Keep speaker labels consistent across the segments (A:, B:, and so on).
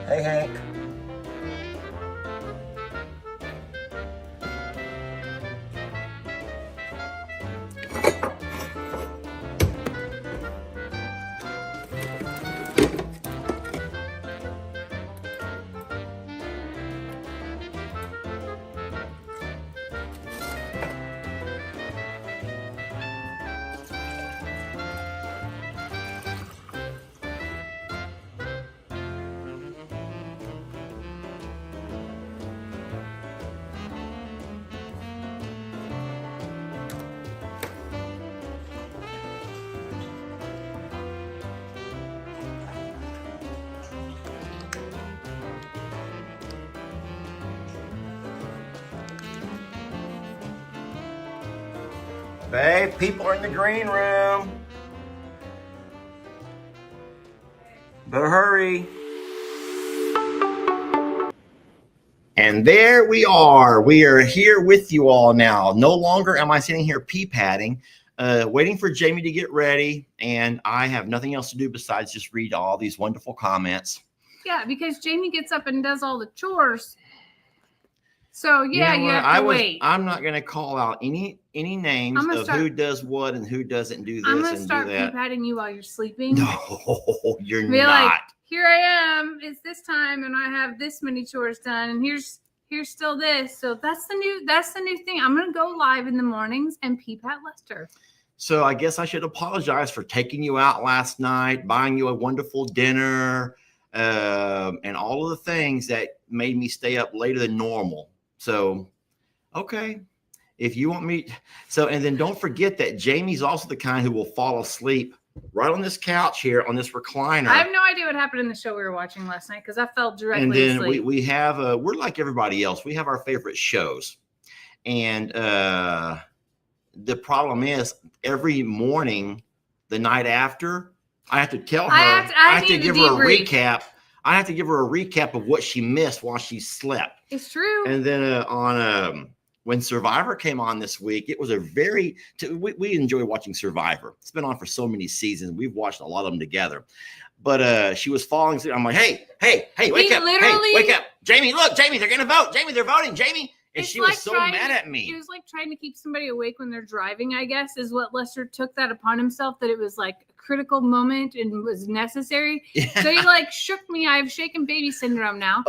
A: Hey, Hank. Babe, people are in the green room. Better hurry. And there we are. We are here with you all now. No longer am I sitting here pee-patting, waiting for Jamie to get ready. And I have nothing else to do besides just read all these wonderful comments.
B: Yeah, because Jamie gets up and does all the chores. So yeah, you have to wait.
A: I'm not going to call out any names of who does what and who doesn't do this and do that. I'm going to start
B: pee-patting you while you're sleeping.
A: No, you're
B: Be
A: not.
B: Like, here I am. It's this time, and I have this many chores done, and here's still this. So that's the new thing. I'm going to go live in the mornings and pee-pat Lester.
A: So I guess I should apologize for taking you out last night, buying you a wonderful dinner, and all of the things that made me stay up later than normal. So, okay, if you want me. So, and then don't forget that Jamie's also the kind who will fall asleep right on this couch here on this recliner.
B: I have no idea what happened in the show we were watching last night because I fell directly asleep.
A: And then we have, we're like everybody else. We have our favorite shows. And the problem is every morning, the night after, I have to tell her, I have to give her a recap. I have to give her a recap of what she missed while she slept.
B: It's true.
A: And then when Survivor came on this week, it was a we enjoy watching Survivor. It's been on for so many seasons. We've watched a lot of them together. But she was falling asleep. I'm like, hey, wake up. Hey, wake up. Jamie, look, Jamie, they're going to vote. Jamie, they're voting. Jamie. And she was so mad at me.
B: It was like trying to keep somebody awake when they're driving, I guess, is what Lester took that upon himself, that it was like a critical moment and was necessary. Yeah. So he like shook me. I have shaken baby syndrome now.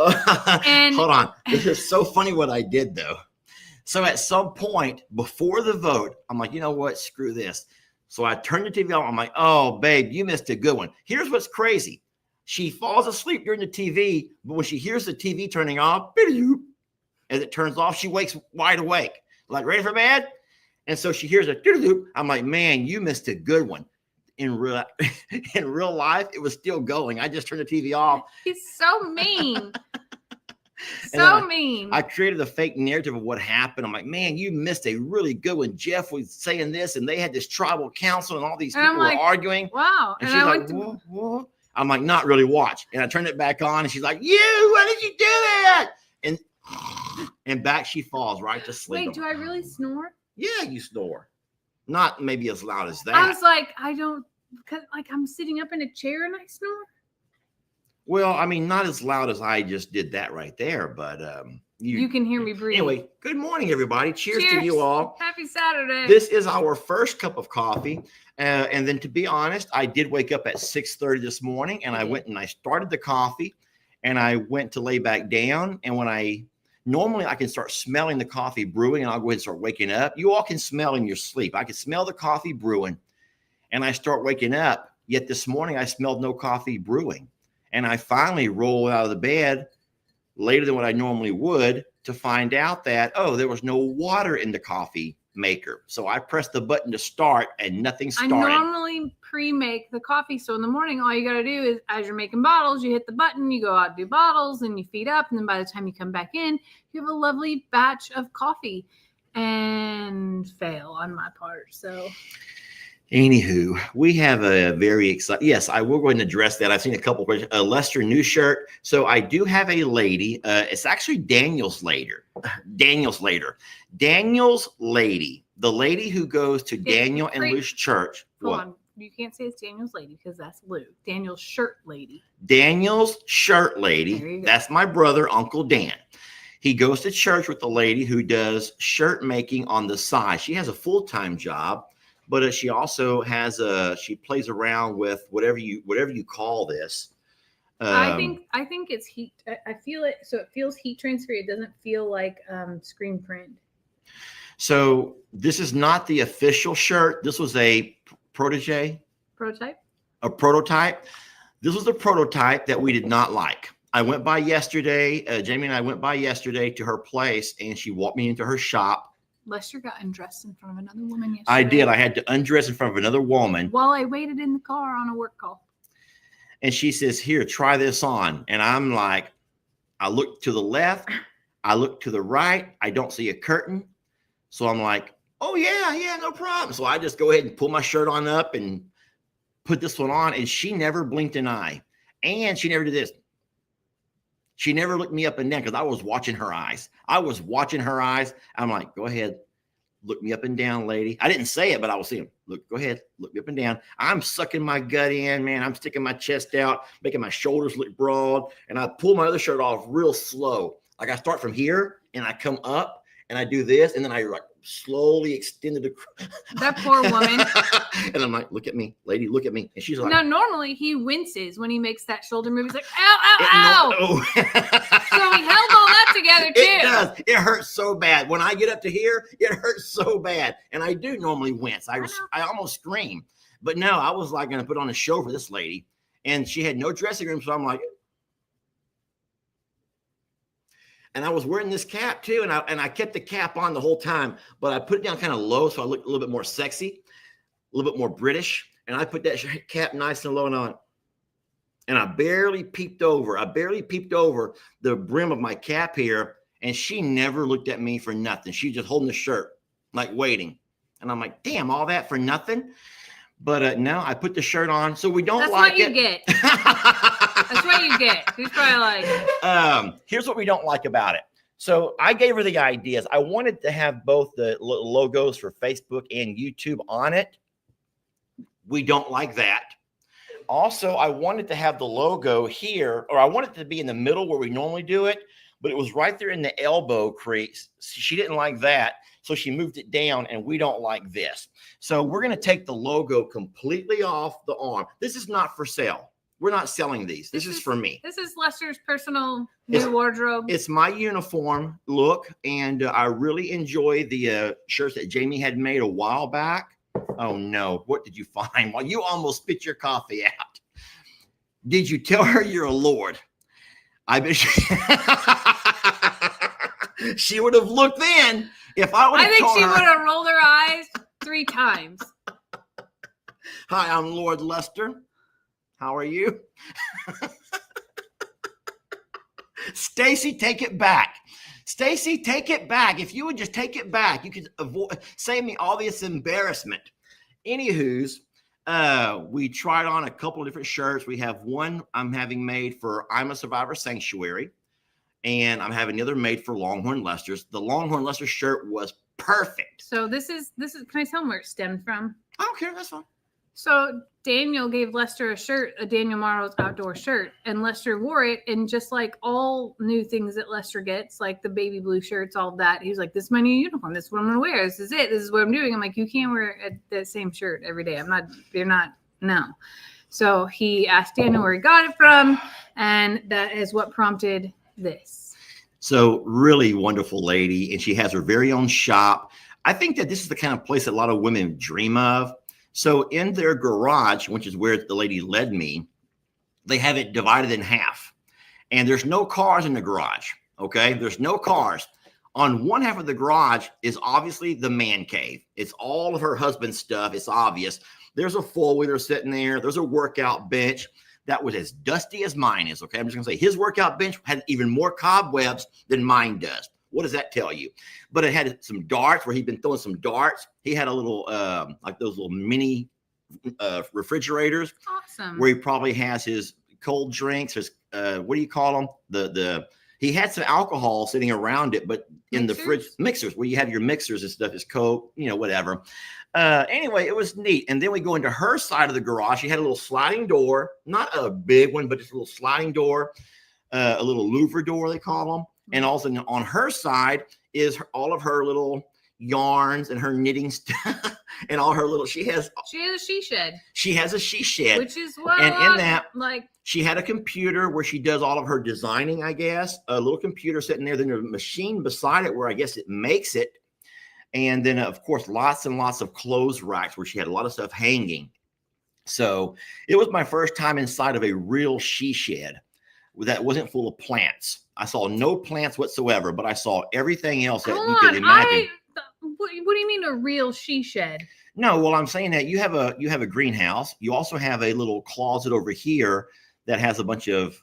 B: And
A: hold on. This is so funny what I did, though. So at some point before the vote, I'm like, you know what? Screw this. So I turned the TV on. I'm like, oh, babe, you missed a good one. Here's what's crazy. She falls asleep during the TV, but when she hears the TV turning off, as it turns off, she wakes wide awake, like ready for bed. And so she hears a doo-doo-doo. I'm like, man, you missed a good one. In real life, it was still going. I just turned the TV off.
B: He's so mean. Mean.
A: I created a fake narrative of what happened. I'm like, man, you missed a really good one. Jeff was saying this, and they had this tribal council, and all these people were arguing.
B: Wow.
A: And she's like, what? I'm like, not really, watch. And I turned it back on, and she's like, why did you do that? And back she falls right to sleep.
B: Wait, do I really snore?
A: Yeah, you snore. Not maybe as loud as that.
B: I was like, because I'm sitting up in a chair and I snore.
A: Well, I mean, not as loud as I just did that right there, but
B: you can hear me breathe.
A: Anyway, good morning, everybody. Cheers to you all.
B: Happy Saturday.
A: This is our first cup of coffee. And then to be honest, I did wake up at 6:30 this morning, and I went and I started the coffee, and I went to lay back down. And when normally I can start smelling the coffee brewing, and I'll go ahead and start waking up. You all can smell in your sleep. I can smell the coffee brewing, and I start waking up. Yet this morning I smelled no coffee brewing. And I finally rolled out of the bed later than what I normally would to find out that, there was no water in the coffee maker. So I pressed the button to start and nothing started.
B: I normally pre-make the coffee. So in the morning, all you got to do is, as you're making bottles, you hit the button, you go out and do bottles, and you feed up. And then by the time you come back in, you have a lovely batch of coffee. And fail on my part. So
A: anywho, we have a very exciting. Yes, I will go ahead and address that. I've seen a couple of questions. Lester, new shirt. So I do have a lady. It's actually Daniel's lady. The lady who goes to Daniel and Lou's church.
B: Hold on. You can't say it's Daniel's lady because that's Lou. Daniel's shirt lady.
A: Daniel's shirt lady. That's my brother, Uncle Dan. He goes to church with the lady who does shirt making on the side. She has a full-time job, but she also has she plays around with whatever you call this.
B: I think it's heat. I feel it. So it feels heat transfer. It doesn't feel like screen print.
A: So this is not the official shirt. This was a prototype. A prototype. This was the prototype that we did not like. I went by yesterday. Jamie and I went by yesterday to her place, and she walked me into her shop.
B: Lester got undressed in front of another woman yesterday.
A: I did. I had to undress in front of another woman
B: while I waited in the car on a work call.
A: And she says, "Here, try this on." And I'm like, I look to the left, I look to the right. I don't see a curtain. So I'm like, oh, yeah, no problem. So I just go ahead and pull my shirt on up and put this one on. And she never blinked an eye. And she never did this. She never looked me up and down because I was watching her eyes. I'm like, go ahead. Look me up and down, lady. I didn't say it, but I was saying, look, go ahead. Look me up and down. I'm sucking my gut in, man. I'm sticking my chest out, making my shoulders look broad. And I pull my other shirt off real slow. Like I start from here and I come up and I do this. And then I like slowly extended the.
B: That poor woman.
A: And I'm like, look at me, lady, look at me. And she's like.
B: Now, normally he winces when he makes that shoulder move. He's like, ow.
A: No.
B: So he held all that together too.
A: It does. It hurts so bad. When I get up to here, it hurts so bad. And I do normally wince. I almost scream. But no, I was like going to put on a show for this lady. And she had no dressing room. So I'm like. And I was wearing this cap too. And I kept the cap on the whole time. But I put it down kind of low so I looked a little bit more sexy, a little bit more British. And I put that cap nice and low and on. And I barely peeped over the brim of my cap here. And she never looked at me for nothing. She was just holding the shirt, like waiting. And I'm like, damn, all that for nothing. But no, I put the shirt on. So we don't
B: That's
A: like
B: what you get. That's what you get. He's probably like.
A: Here's what we don't like about it. So I gave her the ideas. I wanted to have both the logos for Facebook and YouTube on it. We don't like that. Also, I wanted to have the logo here, or I wanted it to be in the middle where we normally do it, but it was right there in the elbow crease. She didn't like that, so she moved it down, and we don't like this. So we're going to take the logo completely off the arm. This is not for sale. We're not selling these. This is for me.
B: This is Lester's personal new wardrobe. It's
A: my uniform look, and I really enjoy the shirts that Jamie had made a while back. Oh, no. What did you find? Well, you almost spit your coffee out. Did you tell her you're a lord? I bet she would have looked then if I would have
B: I think
A: told
B: she
A: her.
B: would have rolled her eyes 3 times.
A: Hi, I'm Lord Lester. How are you? Stacy, take it back. Stacy, take it back. If you would just take it back, you could save me all this embarrassment. Anywho's, we tried on a couple of different shirts. We have one I'm having made for I'm a Survivor Sanctuary, and I'm having another made for Longhorn Lester's. The Longhorn Lester shirt was perfect.
B: So this is. Can I tell them where it stemmed from?
A: I don't care. That's fine.
B: So Daniel gave Lester a shirt, a Daniel Marrow's outdoor shirt, and Lester wore it. And just like all new things that Lester gets, like the baby blue shirts, all of that, he was like, "This is my new uniform. This is what I'm going to wear. This is it. This is what I'm doing." I'm like, "You can't wear that same shirt every day. You're not, no." So he asked Daniel where he got it from, and that is what prompted this.
A: So really wonderful lady, and she has her very own shop. I think that this is the kind of place that a lot of women dream of. So in their garage, which is where the lady led me, they have it divided in half. And there's no cars in the garage, okay? There's no cars. On one half of the garage is obviously the man cave. It's all of her husband's stuff. It's obvious. There's a four-wheeler sitting there. There's a workout bench that was as dusty as mine is, okay? I'm just going to say his workout bench had even more cobwebs than mine does. What does that tell you? But it had some darts where he'd been throwing some darts. He had a little, like those little mini refrigerators.
B: Awesome.
A: Where he probably has his cold drinks, his, what do you call them? The He had some alcohol sitting around it, but in the fridge, mixers where you have your mixers and stuff, is Coke, whatever. Anyway, it was neat. And then we go into her side of the garage. She had a little sliding door, not a big one, but just a little sliding door, a little louver door, they call them. And also on her side is all of her little yarns and her knitting stuff and all her little, she has a she shed. She has a she shed.
B: Which is what
A: in that, like, she had a computer where she does all of her designing, I guess. A little computer sitting there, then there's a machine beside it where I guess it makes it. And then, of course, lots and lots of clothes racks where she had a lot of stuff hanging. So it was my first time inside of a real she shed that wasn't full of plants. I saw no plants whatsoever, but I saw everything else that you could imagine.
B: What do you mean a real she shed?
A: No, well, I'm saying that you have a greenhouse. You also have a little closet over here that has a bunch of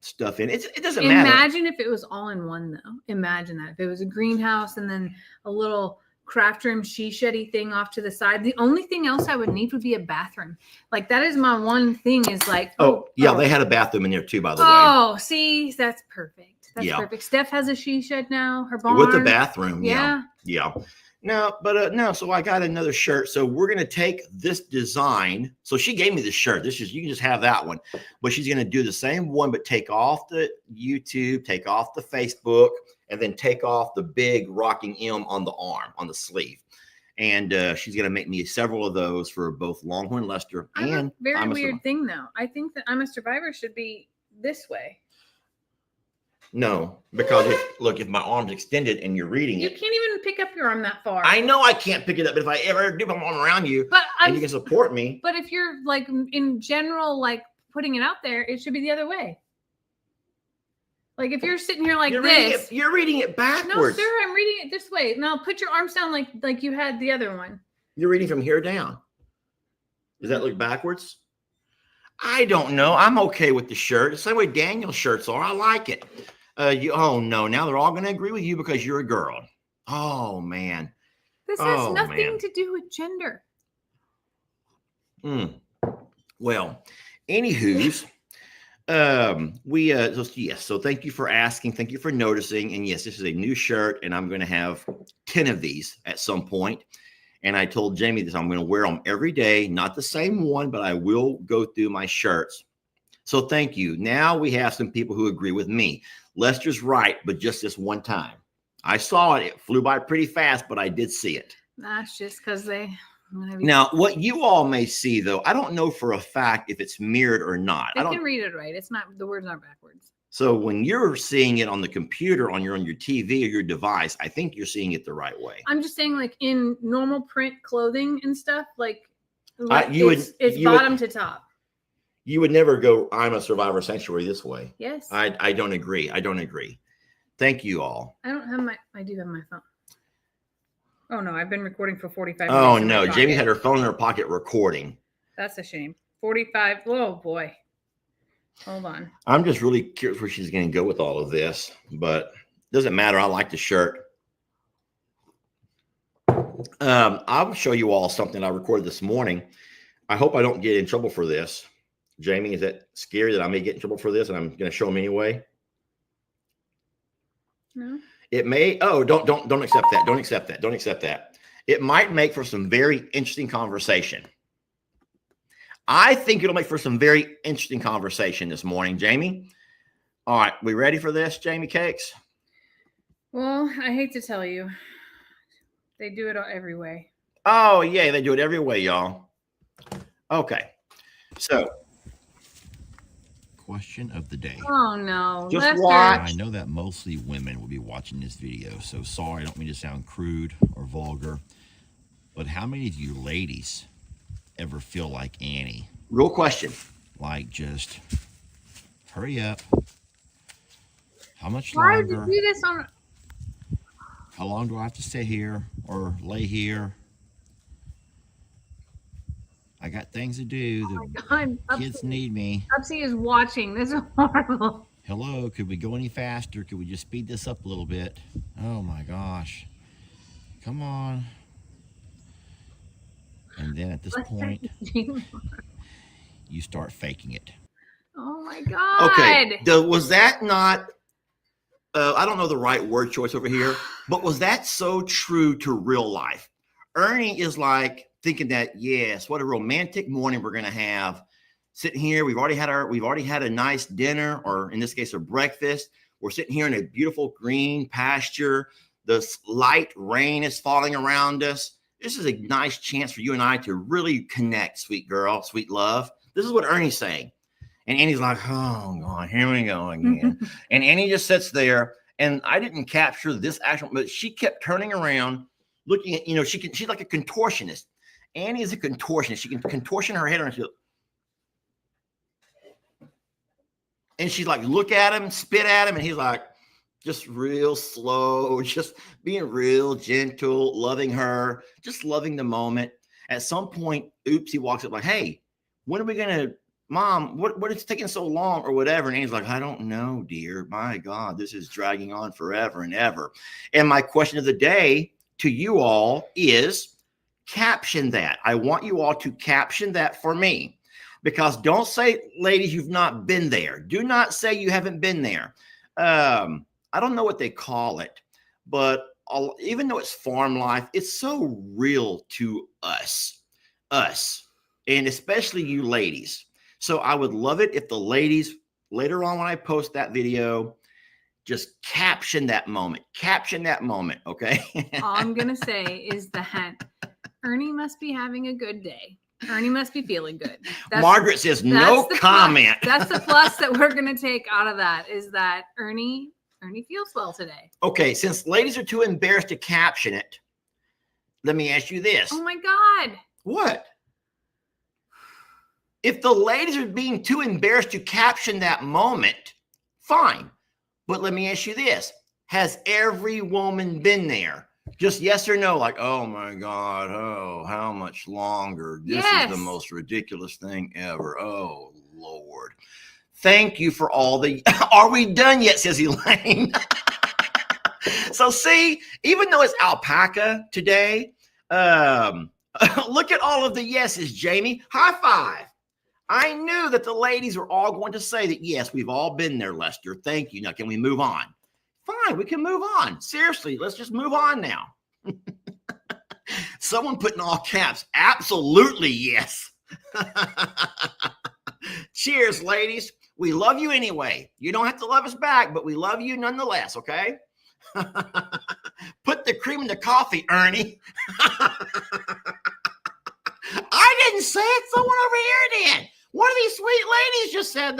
A: stuff in it. It doesn't matter.
B: Imagine if it was all in one, though. Imagine that if it was a greenhouse and then a little craft room she sheddy thing off to the side. The only thing else I would need would be a bathroom. Like, that is my one thing is like,
A: they had a bathroom in there too, by the way.
B: Oh, see, that's perfect. That's perfect. Steph has a she shed now, her barn.
A: With the bathroom.
B: Yeah.
A: No, but no, so I got another shirt. So we're going to take this design. So she gave me the shirt. You can just have that one. But she's going to do the same one, but take off the YouTube, take off the Facebook, and then take off the big rocking M on the arm, on the sleeve. And she's going to make me several of those for both Longhorn Lester and
B: a very weird thing, though. I think that I'm a Survivor should be this way.
A: No, because if my arm's extended and you're reading
B: it. You can't even pick up your arm that far.
A: I know I can't pick it up, but if I ever do my arm around you and you can support me.
B: But if you're like in general, like putting it out there, it should be the other way. Like if you're sitting here like this.
A: You're reading it backwards.
B: No, sir, I'm reading it this way. Now put your arms down like you had the other one.
A: You're reading from here down. Does that look backwards? I don't know. I'm okay with the shirt. The same way Daniel's shirts are. I like it. Oh no! Now they're all going to agree with you because you're a girl. Oh man!
B: This has nothing to do with gender.
A: Well, anywho's, so thank you for asking. Thank you for noticing. And yes, this is a new shirt, and I'm going to have 10 of these at some point. And I told Jamie this, I'm going to wear them every day, not the same one, but I will go through my shirts. So thank you. Now we have some people who agree with me. Lester's right, but just this one time. I saw it. It flew by pretty fast, but I did see it.
B: That's just because they...
A: Now, what you all may see, though, I don't know for a fact if it's mirrored or not.
B: I can read it right. It's not, the words aren't backwards.
A: So when you're seeing it on the computer, on your TV or your device, I think you're seeing it the right way.
B: I'm just saying, like in normal print clothing and stuff, it's bottom to top.
A: You would never go, I'm a Survivor Sanctuary this way.
B: Yes.
A: I don't agree. Thank you all.
B: I do have my phone. Oh no, I've been recording for 45 minutes.
A: Oh no, Jamie had her phone in her pocket recording.
B: That's a shame. 45. Oh boy. Hold on.
A: I'm just really curious where she's going to go with all of this, but it doesn't matter. I like the shirt. I'll show you all something I recorded this morning. I hope I don't get in trouble for this. Jamie, is that scary that I may get in trouble for this and I'm going to show them anyway?
B: No.
A: It may. Oh, don't accept that. Don't accept that. Don't accept that. It might make for some very interesting conversation. I think it'll make for some very interesting conversation this morning, Jamie. All right. We ready for this, Jamie Cakes?
B: Well, I hate to tell you. They do it every way.
A: Oh, yeah. They do it every way, y'all. Okay. So. Question of the day.
B: Oh no.
A: Just watch.
C: I know that mostly women will be watching this video, so sorry, I don't mean to sound crude or vulgar, but how many of you ladies ever feel like Annie?
A: Real question.
C: Like, just hurry up. How much
B: longer?
C: Why did you
B: do this on?
C: How long do I have to stay here or lay here? I got things to do. The kids need me.
B: Upsy is watching. This is horrible.
C: Hello, could we go any faster? Could we just speed this up a little bit? Oh my gosh. Come on. And then at this point, you start faking it.
B: Oh my God.
A: Okay. Was that not I don't know the right word choice over here, but was that so true to real life? Ernie is like thinking that, yes, what a romantic morning we're going to have. Sitting here, we've already had a nice dinner, or in this case, a breakfast. We're sitting here in a beautiful green pasture. The light rain is falling around us. This is a nice chance for you and I to really connect, sweet girl, sweet love. This is what Ernie's saying. And Annie's like, oh, God, here we go again. And Annie just sits there. And I didn't capture this action, but she kept turning around, looking at, she's like a contortionist. Annie is a contortionist. She can contortion her head around. And she's like, look at him, spit at him. And he's like, just real slow, just being real gentle, loving her, just loving the moment. At some point, oops, he walks up like, hey, when are we going to, Mom, what is taking so long or whatever? And Annie's like, I don't know, dear. My God, this is dragging on forever and ever. And my question of the day to you all is caption that. I want you all to caption that for me, because don't say, ladies, you've not been there. Do not say you haven't been there. I don't know what they call it, but even though it's farm life, it's so real to us, and especially you ladies. So I would love it if the ladies later on when I post that video, just caption that moment. Okay?
B: All I'm going to say is that Ernie must be having a good day. Ernie must be feeling good.
A: Margaret says no comment.
B: That's the plus that we're going to take out of that, is that Ernie feels well today.
A: Okay, since ladies are too embarrassed to caption it, let me ask you this.
B: Oh my God.
A: What? If the ladies are being too embarrassed to caption that moment, fine. But let me ask you this. Has every woman been there? Just yes or no, like, oh my God, oh, how much longer? This is the most ridiculous thing ever. Oh, Lord. Thank you for all the, are we done yet, says Elaine. So see, even though it's alpaca today, look at all of the yeses, Jamie. High five. I knew that the ladies were all going to say that, yes, we've all been there, Lester. Thank you. Now, can we move on? Fine, we can move on. Seriously, let's just move on now. Someone put in all caps, absolutely yes. Cheers, ladies. We love you anyway. You don't have to love us back, but we love you nonetheless, okay? Put the cream in the coffee, Ernie. I didn't say it. Someone over here did. One of these sweet ladies just said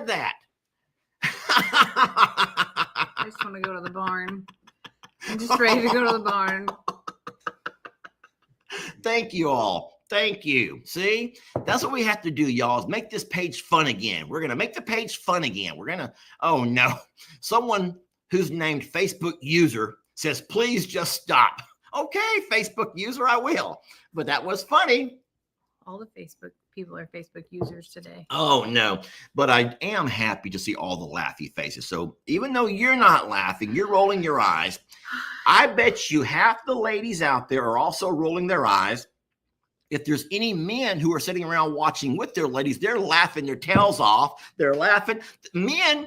A: that.
B: I just want to go to the barn. I'm just ready to go to the barn.
A: Thank you all. Thank you. See, that's what we have to do, y'all, is make this page fun again. We're going to make the page fun again. Oh no. Someone who's named Facebook user says, please just stop. Okay, Facebook user, I will. But that was funny.
B: All the Facebook people are Facebook users today.
A: Oh, no. But I am happy to see all the laughy faces. So even though you're not laughing, you're rolling your eyes. I bet you half the ladies out there are also rolling their eyes. If there's any men who are sitting around watching with their ladies, they're laughing their tails off. They're laughing. Men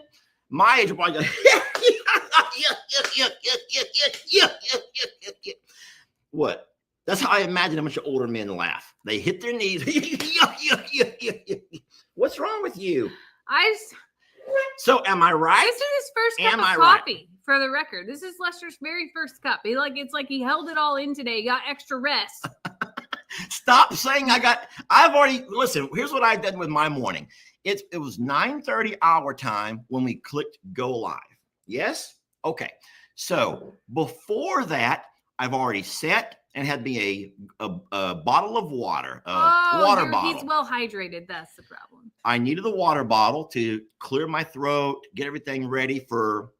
A: my age are probably going, What? That's how I imagine a bunch of older men laugh. They hit their knees. What's wrong with you? So am I right?
B: This is his first cup of coffee, for the record. This is Lester's very first cup. It's like he held it all in today. He got extra rest.
A: Stop saying listen, here's what I've done with my morning. It was 9:30 our time when we clicked go live. Yes? Okay. So before that, I've already set and had me a bottle of water, water bottle.
B: He's well hydrated. That's the problem.
A: I needed the water bottle to clear my throat, get everything ready for,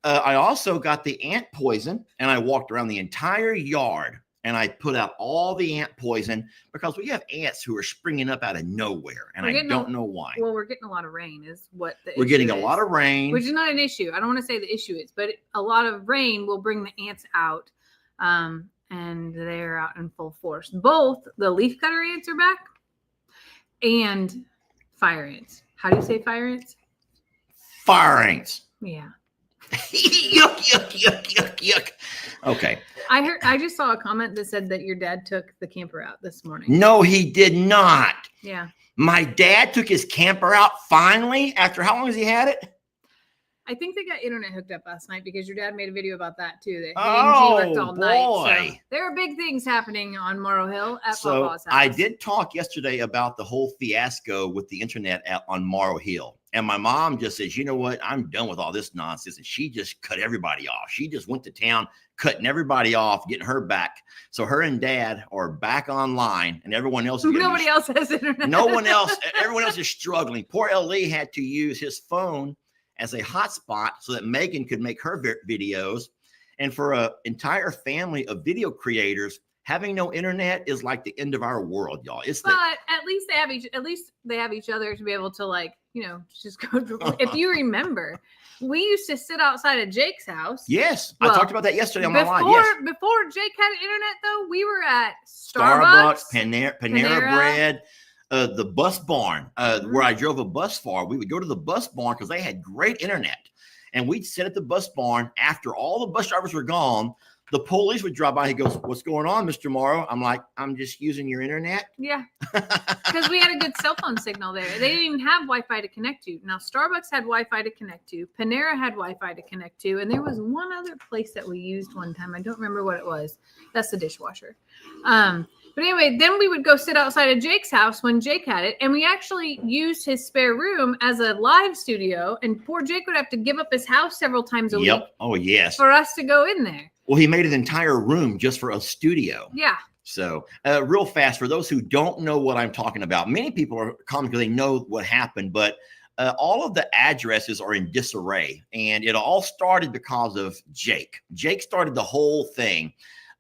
A: I also got the ant poison, and I walked around the entire yard and I put out all the ant poison because we have ants who are springing up out of nowhere, and I don't know why.
B: Well, we're getting a lot of rain is what the
A: We're getting a lot of rain.
B: Which is not an issue. I don't want to say the issue is, but a lot of rain will bring the ants out, and they're out in full force. Both the leaf cutter ants are back, and Fire ants. How do you say fire ants?
A: Fire ants.
B: Yeah.
A: Yuck, yuck, yuck, yuck, yuck. Okay.
B: I just saw a comment that said that your dad took the camper out this morning.
A: No, he did not.
B: Yeah.
A: My dad took his camper out finally after how long has he had it?
B: I think they got internet hooked up last night because your dad made a video about that too. That
A: Oh,
B: he worked all night.
A: boy.
B: So there are big things happening on Marrow Hill at
A: So
B: Papa's house.
A: I did talk yesterday about the whole fiasco with the internet on Marrow Hill. And my mom just says, you know what? I'm done with all this nonsense. And she just cut everybody off. She just went to town, cutting everybody off, getting her back. So her and dad are back online and everyone else.
B: Nobody else has internet.
A: No one else. Everyone else is struggling. Poor LE had to use his phone as a hotspot so that Megan could make her videos. And for an entire family of video creators, having no internet is like the end of our world, y'all.
B: But at least they have each other to be able to, like, you know, just go to, if you remember, we used to sit outside of Jake's house.
A: Yes. I talked about that yesterday on my live. Yes.
B: Before Jake had internet, though, we were at Starbucks,
A: Panera Bread, the bus barn, where I drove a bus for. We would go to the bus barn because they had great internet. And we'd sit at the bus barn after all the bus drivers were gone. The police would drive by. He goes, "What's going on, Mr. Morrow?" I'm like, "I'm just using your internet."
B: Yeah, because we had a good cell phone signal there. They didn't even have Wi-Fi to connect to. Now, Starbucks had Wi-Fi to connect to. Panera had Wi-Fi to connect to. And there was one other place that we used one time. I don't remember what it was. That's the dishwasher. But anyway, then we would go sit outside of Jake's house when Jake had it. And we actually used his spare room as a live studio. And poor Jake would have to give up his house several times a week.
A: Oh, yes.
B: For us to go in there.
A: Well, he made an entire room just for a studio.
B: Yeah.
A: So real fast, for those who don't know what I'm talking about, many people are calling because they know what happened, but all of the addresses are in disarray. And it all started because of Jake. Jake started the whole thing.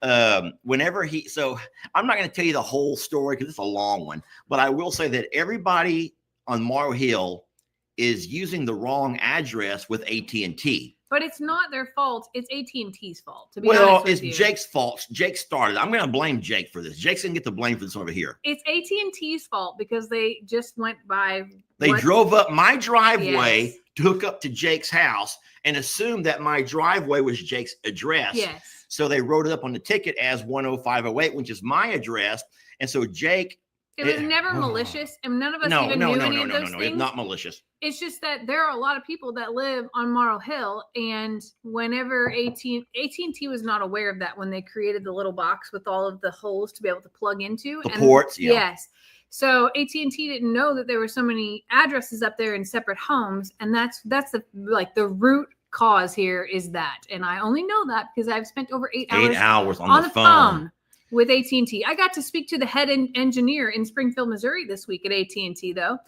A: So I'm not going to tell you the whole story because it's a long one, but I will say that everybody on Marrow Hill is using the wrong address with AT&T.
B: But it's not their fault. It's AT&T's fault. To be honest with you.
A: It's Jake's fault. Jake started. I'm going to blame Jake for this. Jake's going to get the blame for this over here.
B: It's AT&T's fault because they just went by.
A: They drove up my driveway to hook up to Jake's house and assumed that my driveway was Jake's address.
B: Yes.
A: So they wrote it up on the ticket as 10508, which is my address. And so Jake.
B: It was never malicious, and none of us even knew any of those things.
A: It's not malicious.
B: It's just that there are a lot of people that live on Marrow Hill, and whenever AT&T was not aware of that when they created the little box with all of the holes to be able to plug into.
A: The ports, yeah.
B: Yes. So AT&T didn't know that there were so many addresses up there in separate homes, and that's the root cause here is that. And I only know that because I've spent over 8 hours
A: on the phone.
B: With AT&T. I got to speak to the head engineer in Springfield, Missouri this week at AT&T, though.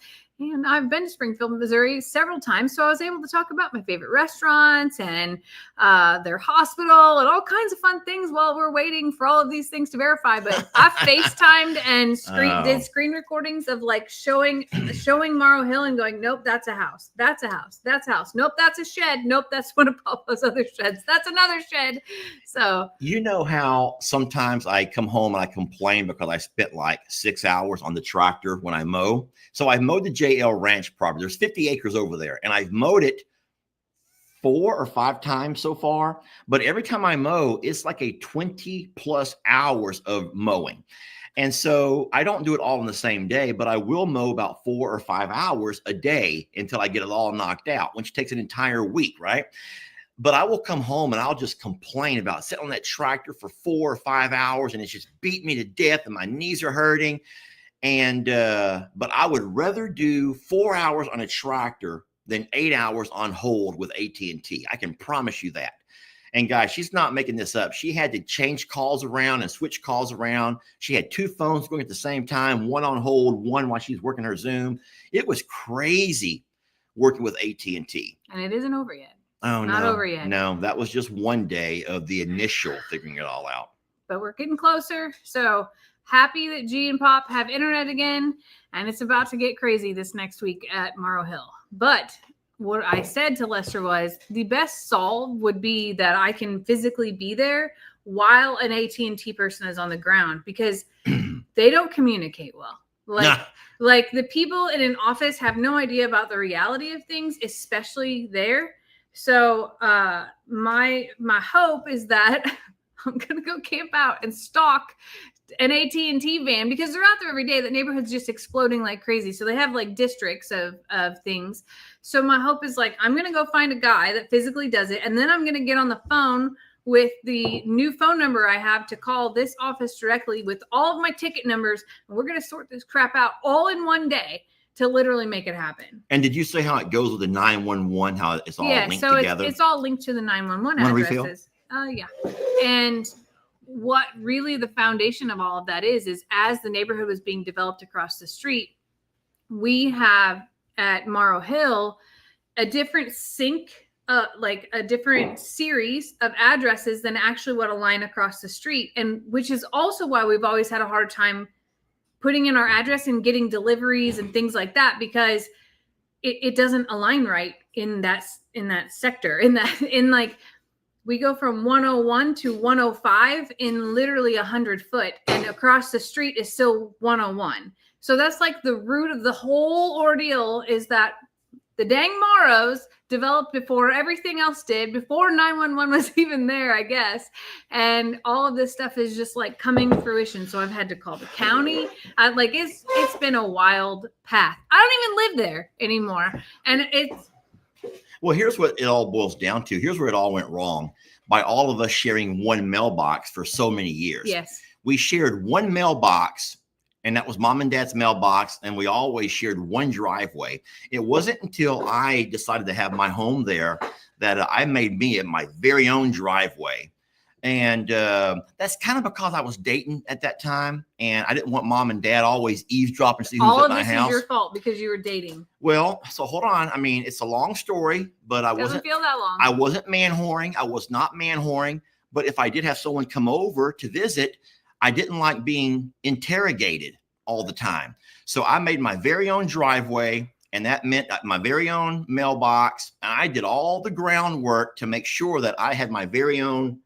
B: And I've been to Springfield, Missouri several times, so I was able to talk about my favorite restaurants and their hospital and all kinds of fun things while we're waiting for all of these things to verify. But I FaceTimed and did screen recordings of like showing Marrow Hill and going, nope, that's a house. That's a house. That's a house. Nope, that's a shed. Nope, that's one of Papa's other sheds. That's another shed. So
A: you know how sometimes I come home and I complain because I spent like 6 hours on the tractor when I mow. So I mowed the JL Ranch property. There's 50 acres over there, and I've mowed it 4 or 5 times so far. But every time I mow, it's like a 20 plus hours of mowing. And so I don't do it all in the same day, but I will mow about 4 or 5 hours a day until I get it all knocked out, which takes an entire week, right? But I will come home and I'll just complain about sitting on that tractor for 4 or 5 hours, and it's just beat me to death and my knees are hurting. And, but I would rather do 4 hours on a tractor than 8 hours on hold with AT&T. I can promise you that. And guys, she's not making this up. She had to change calls around and switch calls around. She had 2 phones going at the same time, one on hold, one while she's working her Zoom. It was crazy working with AT&T.
B: And it isn't over yet.
A: Oh,
B: not over yet.
A: No, that was just one day of the initial figuring it all out.
B: But we're getting closer. So happy that G and Pop have internet again, and it's about to get crazy this next week at Marrow Hill. But what I said to Lester was the best solve would be that I can physically be there while an AT&T person is on the ground because they don't communicate well. Like the people in an office have no idea about the reality of things, especially there. So my hope is that I'm gonna go camp out and stalk an AT&T van because they're out there every day. The neighborhood's just exploding like crazy. So they have like districts of things. So my hope is like, I'm going to go find a guy that physically does it. And then I'm going to get on the phone with the new phone number I have to call this office directly with all of my ticket numbers. And we're going to sort this crap out all in one day to literally make it happen.
A: And did you say how it goes with the 911, how it's all linked together?
B: It's all linked to the 911 addresses. Yeah. And what really the foundation of all of that is as the neighborhood was being developed across the street, we have at Marrow Hill a different like a different series of addresses than actually what align across the street. And which is also why we've always had a hard time putting in our address and getting deliveries and things like that, because it doesn't align right in that sector, in like, we go from 101 to 105 in literally 100 foot, and across the street is still 101. So that's like the root of the whole ordeal, is that the dang Morrows developed before everything else did, before 911 was even there, I guess. And all of this stuff is just like coming to fruition. So I've had to call the county. It's been a wild path. I don't even live there anymore. And it's,
A: well, here's what it all boils down to. Here's where it all went wrong by all of us sharing one mailbox for so many years.
B: Yes.
A: We shared one mailbox, and that was mom and dad's mailbox. And we always shared one driveway. It wasn't until I decided to have my home there that I made my very own driveway. And that's kind of because I was dating at that time, and I didn't want mom and dad always eavesdropping, see who's at my house. All of this
B: is your fault because you were dating.
A: Well, so hold on. I mean, it's a long story, but I
B: Doesn't feel that long.
A: I wasn't man whoring. I was not man whoring. But if I did have someone come over to visit, I didn't like being interrogated all the time. So I made my very own driveway, and that meant my very own mailbox. And I did all the groundwork to make sure that I had my very own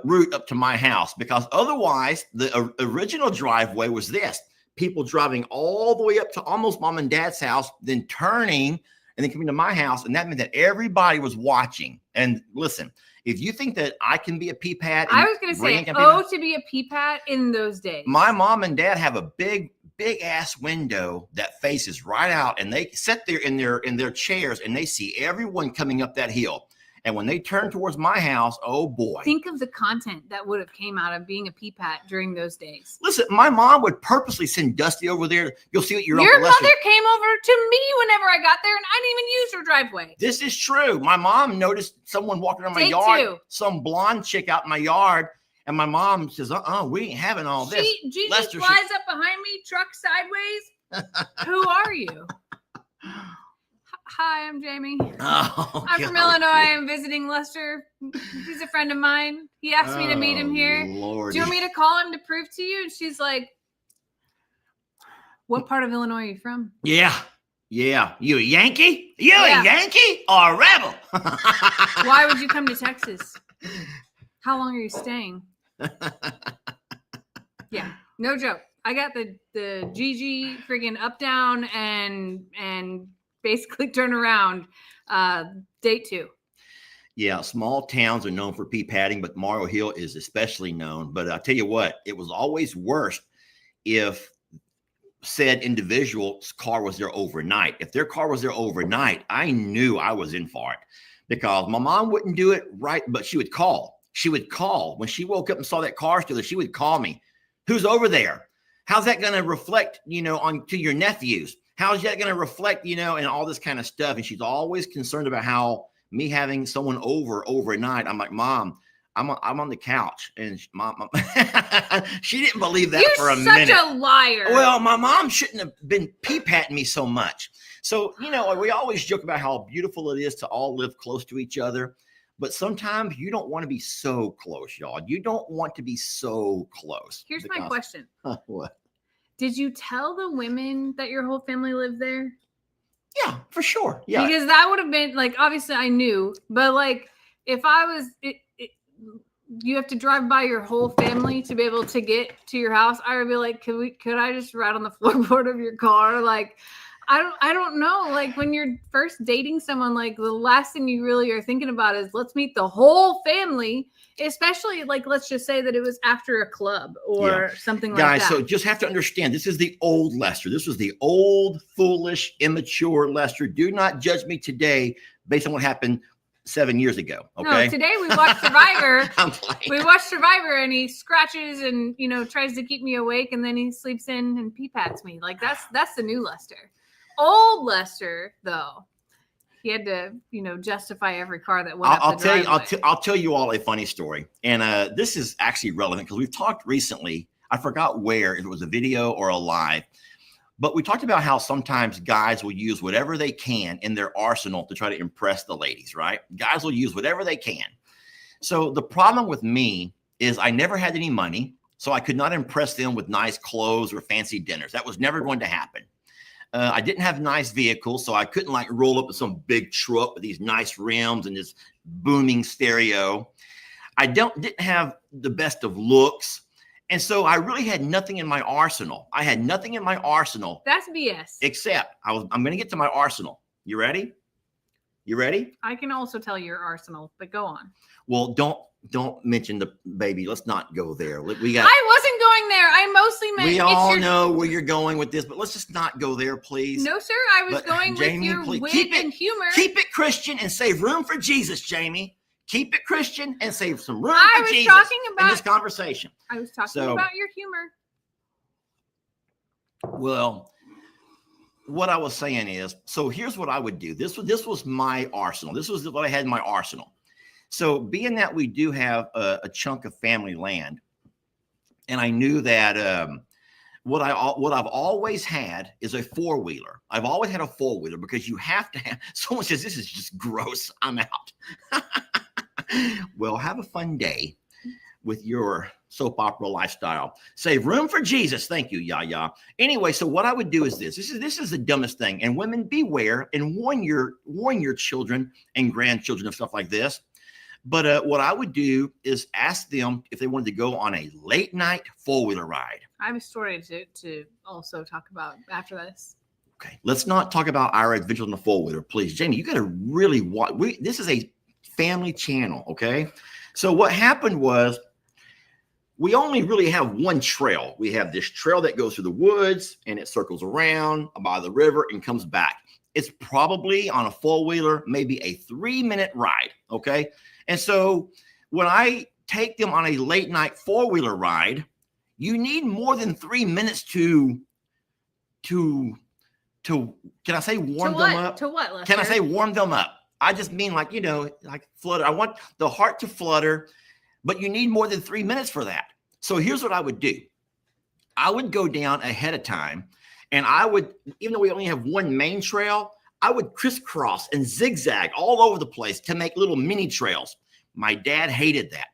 A: route up to my house, because otherwise the original driveway was this: people driving all the way up to almost mom and dad's house, then turning and then coming to my house. And that meant that everybody was watching. And listen, if you think that I can be a peepat,
B: I was going to say, to be a peepat in those days.
A: My mom and dad have a big ass window that faces right out, and they sit there in their chairs and they see everyone coming up that hill. And when they turn towards my house, oh boy.
B: Think of the content that would have came out of being a peepat during those days.
A: Listen, my mom would purposely send Dusty over there. You'll see what your
B: Uncle Lester. Mother came over to me whenever I got there, and I didn't even use her driveway.
A: This is true. My mom noticed someone walking around my yard, some blonde chick out in my yard, and my mom says, we ain't having all this.
B: Gigi flies up behind me, truck sideways. Who are you? Hi, I'm Jamie. I'm from Illinois. I'm visiting Lester. He's a friend of mine. He asked me to meet him here.
A: Lordy.
B: Do you want me to call him to prove to you? And she's like, what part of Illinois are you from?
A: Yeah. You a Yankee? A Yankee or a rebel?
B: Why would you come to Texas? How long are you staying? Yeah, no joke. I got the Gigi friggin' up, down, and basically turn around date 2.
A: Yeah, small towns are known for peepatting, but Marrow Hill is especially known. But I'll tell you what, it was always worse if said individual's car was there overnight. If their car was there overnight, I knew I was in for it, because my mom wouldn't do it right, but she would call. She would call. When she woke up and saw that car still there, she would call me. Who's over there? How's that going to reflect, on to your nephews? How's that going to reflect, and all this kind of stuff? And she's always concerned about how me having someone overnight. I'm like, Mom, I'm on the couch. And Mom, she didn't believe that for a minute.
B: You're such a liar.
A: Well, my mom shouldn't have been peepatting me so much. So, we always joke about how beautiful it is to all live close to each other. But sometimes you don't want to be so close, y'all. You don't want to be so close.
B: Here's my question.
A: What?
B: Did you tell the women that your whole family lived there?
A: Yeah, for sure. Yeah.
B: Because that would have been, obviously I knew, but if I was, you have to drive by your whole family to be able to get to your house, I would be like, could I just ride on the floorboard of your car? Like, I don't know. Like when you're first dating someone, like the last thing you really are thinking about is let's meet the whole family, especially like, let's just say that it was after a club or something like that.
A: Guys, so just have to understand, this is the old Lester. This was the old, foolish, immature Lester. Do not judge me today based on what happened 7 years ago. Okay.
B: No, today we watched Survivor.
A: I'm playing.
B: We watched Survivor and he scratches and, you know, tries to keep me awake and then he sleeps in and pee pats me. Like that's the new Lester. Old Lester, though, he had to, you know, justify every car that went up the driveway.
A: I'll tell you all a funny story. And this is actually relevant because we've talked recently. I forgot where, if it was a video or a live, but we talked about how sometimes guys will use whatever they can in their arsenal to try to impress the ladies, right? Guys will use whatever they can. So the problem with me is I never had any money, so I could not impress them with nice clothes or fancy dinners. That was never going to happen. I didn't have nice vehicles, so I couldn't like roll up in some big truck with these nice rims and this booming stereo. I didn't have the best of looks. And so I really had nothing in my arsenal. I had nothing in my arsenal.
B: That's BS.
A: Except I'm going to get to my arsenal. You ready? You ready?
B: I can also tell your arsenal, but go on.
A: Well, don't mention the baby. Let's not go there.
B: I wasn't going there. I mostly meant.
A: We all know where you're going with this, but let's just not go there, please.
B: No, sir. I was going
A: Jamie,
B: with your
A: please.
B: wit and humor.
A: Keep it Christian and save room for Jesus, Jamie. Keep it Christian and save some room for Jesus in this conversation.
B: I was talking about your humor.
A: Well, what I was saying is, so here's what I would do. This was my arsenal. This was what I had in my arsenal. So being that we do have a chunk of family land, and I knew that what I've always had is a four-wheeler. I've always had a four-wheeler because you have to have. Someone says this is just gross. I'm out. Well, have a fun day with your soap opera lifestyle. Save room for Jesus. Thank you, Yaya. Anyway, so what I would do is this is the dumbest thing. And women, beware and warn your children and grandchildren of stuff like this. But what I would do is ask them if they wanted to go on a late night four-wheeler ride.
B: I have a story to also talk about after this.
A: Okay, let's not talk about our adventures on the four-wheeler, please. Jamie, you got to really watch. This is a family channel, okay? So what happened was we only really have one trail. We have this trail that goes through the woods and it circles around by the river and comes back. It's probably on a four-wheeler, maybe a 3-minute ride, okay? And so when I take them on a late night four-wheeler ride, you need more than 3 minutes to can I say warm them up?
B: To what, Lester?
A: Can I say warm them up? I just mean like, like flutter. I want the heart to flutter, but you need more than 3 minutes for that. So here's what I would do. I would go down ahead of time and I would, even though we only have one main trail, I would crisscross and zigzag all over the place to make little mini trails. My dad hated that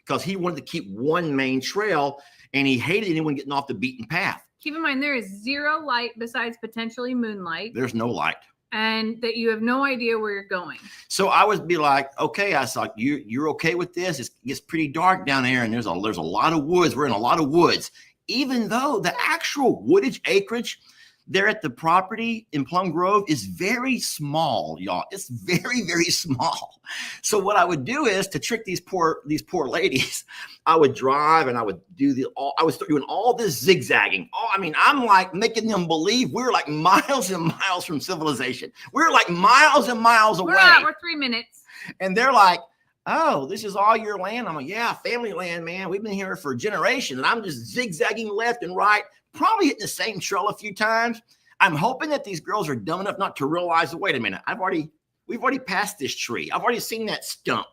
A: because he wanted to keep one main trail and he hated anyone getting off the beaten path.
B: Keep in mind, there is zero light besides potentially moonlight.
A: There's no light.
B: And that you have no idea where you're going.
A: So I would be like, okay, I saw you're okay with this. It gets pretty dark down there and there's a lot of woods. We're in a lot of woods, even though the actual woodage acreage there at the property in Plum Grove is very small, y'all. It's very, very small. So what I would do is to trick these poor ladies, I would drive and I would I would start doing all this zigzagging. Oh, I mean, I'm like making them believe we're like miles and miles from civilization. We're like miles and miles away.
B: We're 3 minutes.
A: And they're like, oh, this is all your land. I'm like, yeah, family land, man. We've been here for generations. And I'm just zigzagging left and right, probably hitting the same trail a few times. I'm hoping that these girls are dumb enough not to realize, wait a minute, we've already passed this tree. I've already seen that stump.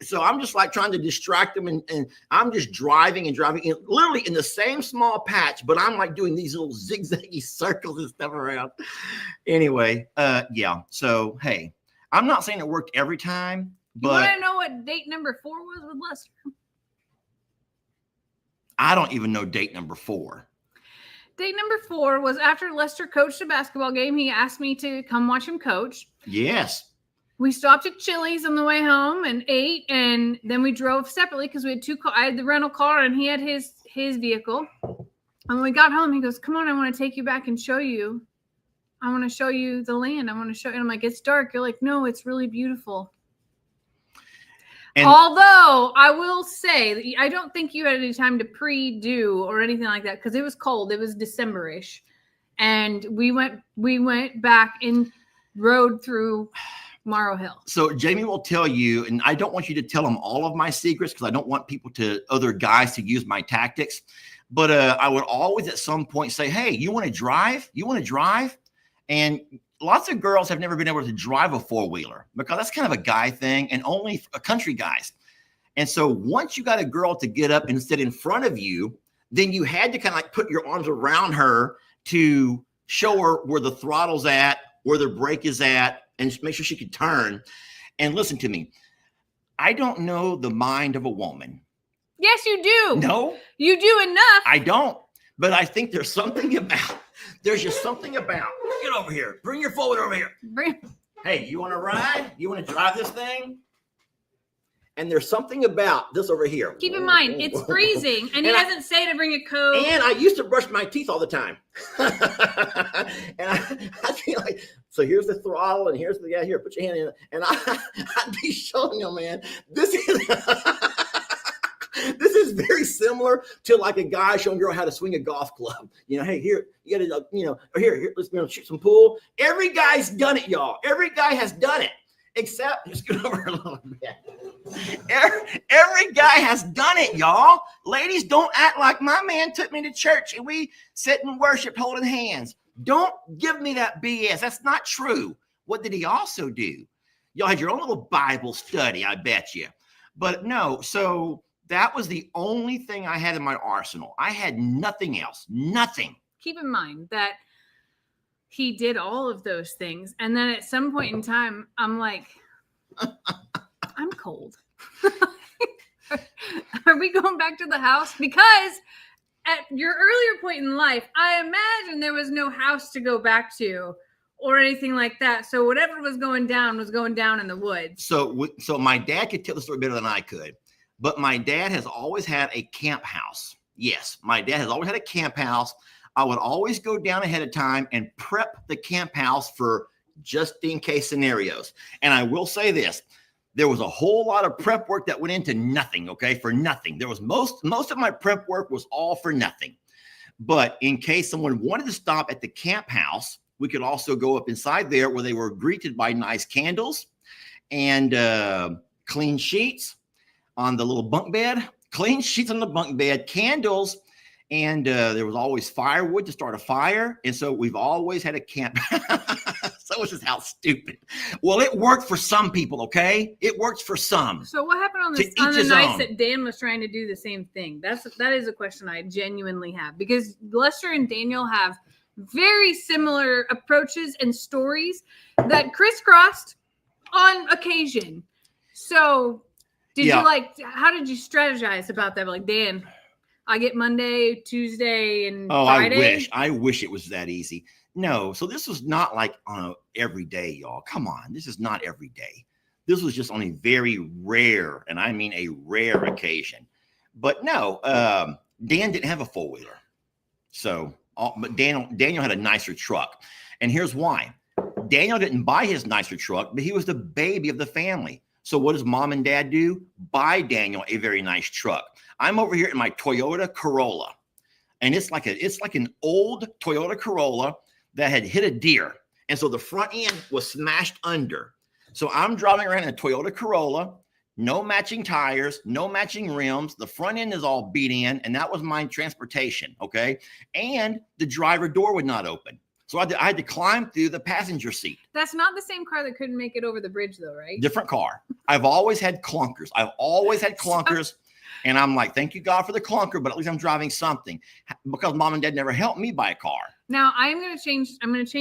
A: So I'm just like trying to distract them. And I'm just driving literally in the same small patch, but I'm like doing these little zigzaggy circles and stuff around. Anyway, yeah. So, hey, I'm not saying it worked every time. But
B: you want to know what date number 4 was with Lester?
A: I don't even know date number 4.
B: Date number 4 was after Lester coached a basketball game. He asked me to come watch him coach.
A: Yes.
B: We stopped at Chili's on the way home and ate, and then we drove separately because we had two cars. I had the rental car and he had his vehicle. And when we got home, he goes, "Come on, I want to take you back and show you. I want to show you the land. I want to show you." And I'm like, "It's dark." You're like, "No, it's really beautiful." And although I will say that I don't think you had any time to pre-do or anything like that because it was cold. It was December-ish. And we went back and rode through Marrow Hill.
A: So Jamie will tell you, and I don't want you to tell him all of my secrets because I don't want other guys to use my tactics. But I would always at some point say, "Hey, you want to drive? You want to drive?" And lots of girls have never been able to drive a four-wheeler because that's kind of a guy thing and only country guys. And so once you got a girl to get up and sit in front of you, then you had to kind of like put your arms around her to show her where the throttle's at, where the brake is at, and make sure she could turn. And listen to me. I don't know the mind of a woman.
B: Yes, you do.
A: No.
B: You do enough.
A: I don't. But I think there's just something about, get over here. Bring your phone over here. Hey, you want to ride? You want to drive this thing? And there's something about this over here.
B: Keep in mind, it's freezing, and he doesn't say to bring a coat.
A: And I used to brush my teeth all the time. And I feel like, so here's the throttle, and here's the guy here. Put your hand in it. And I'd be showing you, man, this is very similar to like a guy showing a girl how to swing a golf club. You know, hey, here, you got to, or here, let's shoot some pool. Every guy's done it, y'all. Every guy has done it. Except, just get over a little bit. Every guy has done it, y'all. Ladies, don't act like my man took me to church and we sit and worship holding hands. Don't give me that BS. That's not true. What did he also do? Y'all had your own little Bible study, I bet you. But no, so that was the only thing I had in my arsenal. I had nothing else. Nothing.
B: Keep in mind that he did all of those things. And then at some point in time, I'm like, I'm cold. Are we going back to the house? Because at your earlier point in life, I imagine there was no house to go back to or anything like that. So whatever was going down in the woods.
A: So my dad could tell the story better than I could. But my dad has always had a camp house. Yes, my dad has always had a camp house. I would always go down ahead of time and prep the camp house for just in case scenarios. And I will say this, there was a whole lot of prep work that went into nothing, okay, for nothing. There was most of my prep work was all for nothing. But in case someone wanted to stop at the camp house, we could also go up inside there where they were greeted by nice candles and clean sheets on the little bunk bed, clean sheets on the bunk bed, candles. And there was always firewood to start a fire. And so we've always had a camp. So it's just how stupid. Well, it worked for some people, okay? It works for some.
B: So what happened on the nights that Dan was trying to do the same thing? That is a question I genuinely have. Because Lester and Daniel have very similar approaches and stories that crisscrossed on occasion. So how did you strategize about that? Like, Dan, I get Monday, Tuesday, and Friday.
A: I wish it was that easy. No, so this was not like on every day, y'all. Come on, this is not every day. This was just on a very rare, and I mean a rare occasion. But no, Dan didn't have a four-wheeler. So, but Daniel had a nicer truck. And here's why. Daniel didn't buy his nicer truck, but he was the baby of the family. So what does mom and dad do? Buy Daniel a very nice truck. I'm over here in my Toyota Corolla, and it's like an old Toyota Corolla that had hit a deer. And so the front end was smashed under. So I'm driving around in a Toyota Corolla, no matching tires, no matching rims. The front end is all beat in, and that was my transportation, okay? And the driver door would not open. So I had to climb through the passenger seat.
B: That's not the same car that couldn't make it over the bridge, though, right?
A: Different car. I've always had clunkers. And I'm like, thank you, God, for the clunker, but at least I'm driving something because mom and dad never helped me buy a car.
B: Now I'm going to change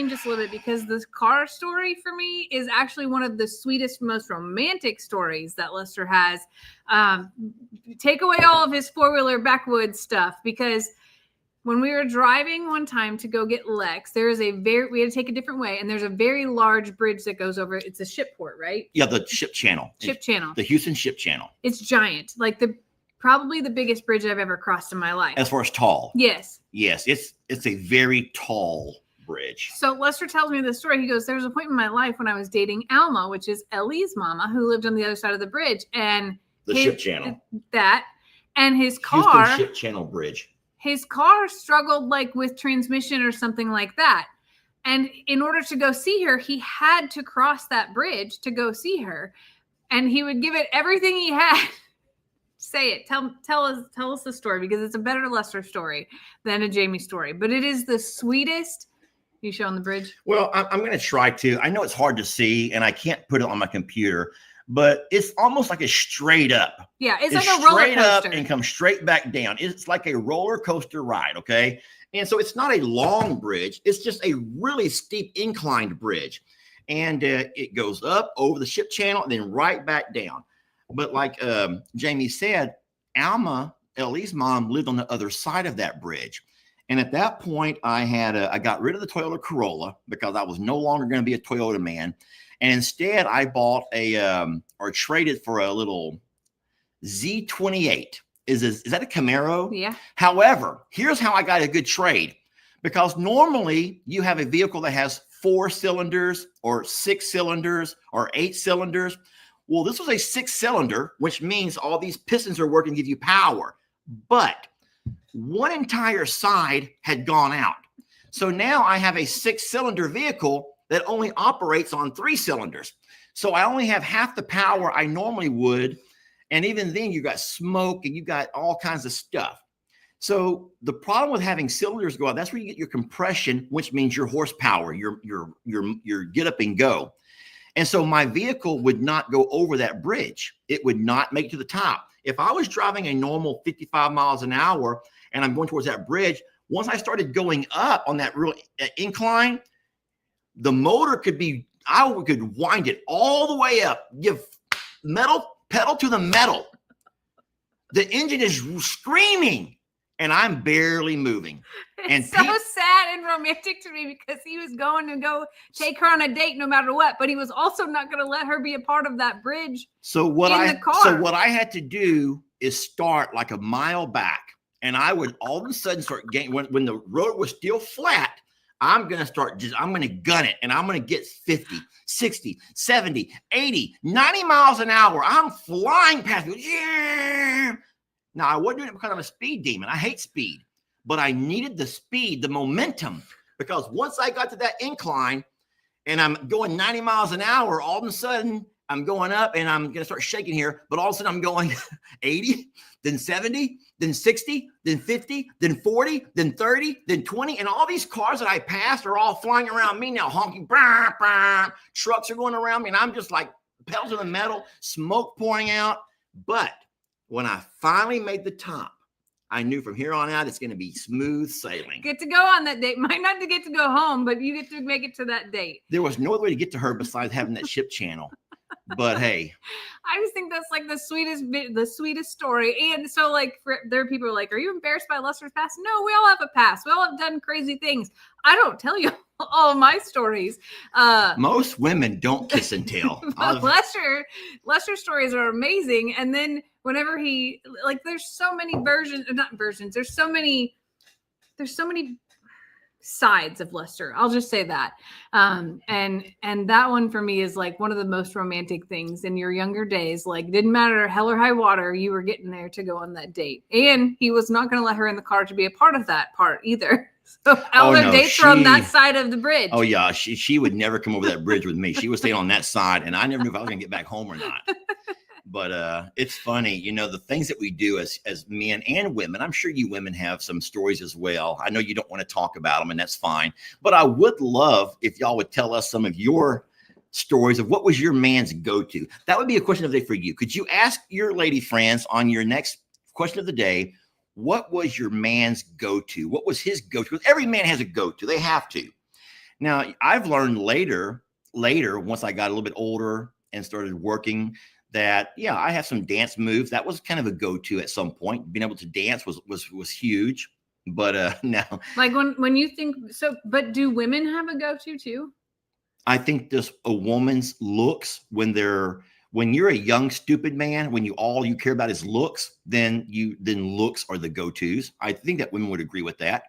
B: this a little bit because this car story for me is actually one of the sweetest, most romantic stories that Lester has. Take away all of his four-wheeler backwoods stuff because When we were driving one time to go get Lex, we had to take a different way, and there's a very large bridge that goes over. It's a ship port, right?
A: Yeah, the ship channel.
B: Channel.
A: The Houston ship channel.
B: It's giant, like probably the biggest bridge I've ever crossed in my life.
A: As far as tall.
B: Yes.
A: Yes, it's a very tall bridge.
B: So Lester tells me this story. He goes, there was a point in my life when I was dating Alma, which is Ellie's mama, who lived on the other side of the bridge, and
A: the ship channel.
B: And his car.
A: Houston ship channel bridge.
B: His car struggled like with transmission or something like that. And in order to go see her, he had to cross that bridge to go see her. And he would give it everything he had. Say it. Tell us the story, because it's a better Lester story than a Jamie story. But it is the sweetest. You showing the bridge?
A: Well, I'm going to try to. I know it's hard to see, and I can't put it on my computer, but it's almost like a straight up.
B: Yeah, it's like a roller
A: straight
B: coaster.
A: Up and come straight back down. It's like a roller coaster ride, okay? And so it's not a long bridge. It's just a really steep inclined bridge. And it goes up over the ship channel and then right back down. But like Jamie said, Alma, Ellie's mom, lived on the other side of that bridge. And at that point, I got rid of the Toyota Corolla because I was no longer going to be a Toyota man. And instead, I bought or traded for a little Z28. Is that a Camaro?
B: Yeah.
A: However, here's how I got a good trade. Because normally you have a vehicle that has 4 cylinders or 6 cylinders or 8 cylinders. Well, this was a 6-cylinder, which means all these pistons are working to give you power. But one entire side had gone out. So now I have a 6-cylinder vehicle that only operates on 3 cylinders. So I only have half the power I normally would. And even then you got smoke and you got all kinds of stuff. So the problem with having cylinders go out, that's where you get your compression, which means your horsepower, your get up and go. And so my vehicle would not go over that bridge. It would not make it to the top. If I was driving a normal 55 miles an hour and I'm going towards that bridge, once I started going up on that real incline, the motor could wind it all the way up, give pedal to the metal. The engine is screaming and I'm barely moving.
B: It's so sad and romantic to me because he was going to go take her on a date no matter what, but he was also not going to let her be a part of that bridge.
A: So what I had to do is start like a mile back, and I would all of a sudden start getting, when the road was still flat, I'm going to gun it, and I'm going to get 50, 60, 70, 80, 90 miles an hour. I'm flying past you. Yeah. Now, I wasn't doing it because I'm a speed demon. I hate speed, but I needed the speed, the momentum, because once I got to that incline and I'm going 90 miles an hour, all of a sudden I'm going up and I'm going to start shaking here, but all of a sudden I'm going 80, then 70, then 60, then 50, then 40, then 30, then 20. And all these cars that I passed are all flying around me now, honking. Bah, bah. Trucks are going around me, and I'm just like pedal to the metal, smoke pouring out. But when I finally made the top, I knew from here on out it's going to be smooth sailing.
B: Get to go on that date. Might not to get to go home, but you get to make it to that date.
A: There was no other way to get to her besides having that ship channel. But hey,
B: I just think that's like the sweetest story. And so, like, there are people who are like, "Are you embarrassed by Lester's past?" No, we all have a past. We all have done crazy things. I don't tell you all of my stories.
A: Most women don't kiss and tell.
B: Lester's stories are amazing. And then whenever there's so many there's so many sides of Lester. I'll just say that. And that one for me is like one of the most romantic things in your younger days. Like, didn't matter hell or high water, you were getting there to go on that date. And he was not going to let her in the car to be a part of that part either. So all their dates were on that side of the bridge.
A: Oh yeah. She would never come over that bridge with me. She would stay on that side, and I never knew if I was going to get back home or not. But it's funny, the things that we do as men and women. I'm sure you women have some stories as well. I know you don't want to talk about them, and that's fine. But I would love if y'all would tell us some of your stories of what was your man's go-to. That would be a question of the day for you. Could you ask your lady friends on your next question of the day, what was your man's go-to? What was his go-to? Because every man has a go-to. They have to. Now, I've learned later, once I got a little bit older and started working, that, yeah, I have some dance moves. That was kind of a go-to at some point. Being able to dance was huge. But no,
B: Like when you think so, but do women have a go-to too?
A: I think this a woman's looks when you're a young stupid man, when all you care about is looks, then looks are the go-tos. I think that women would agree with that.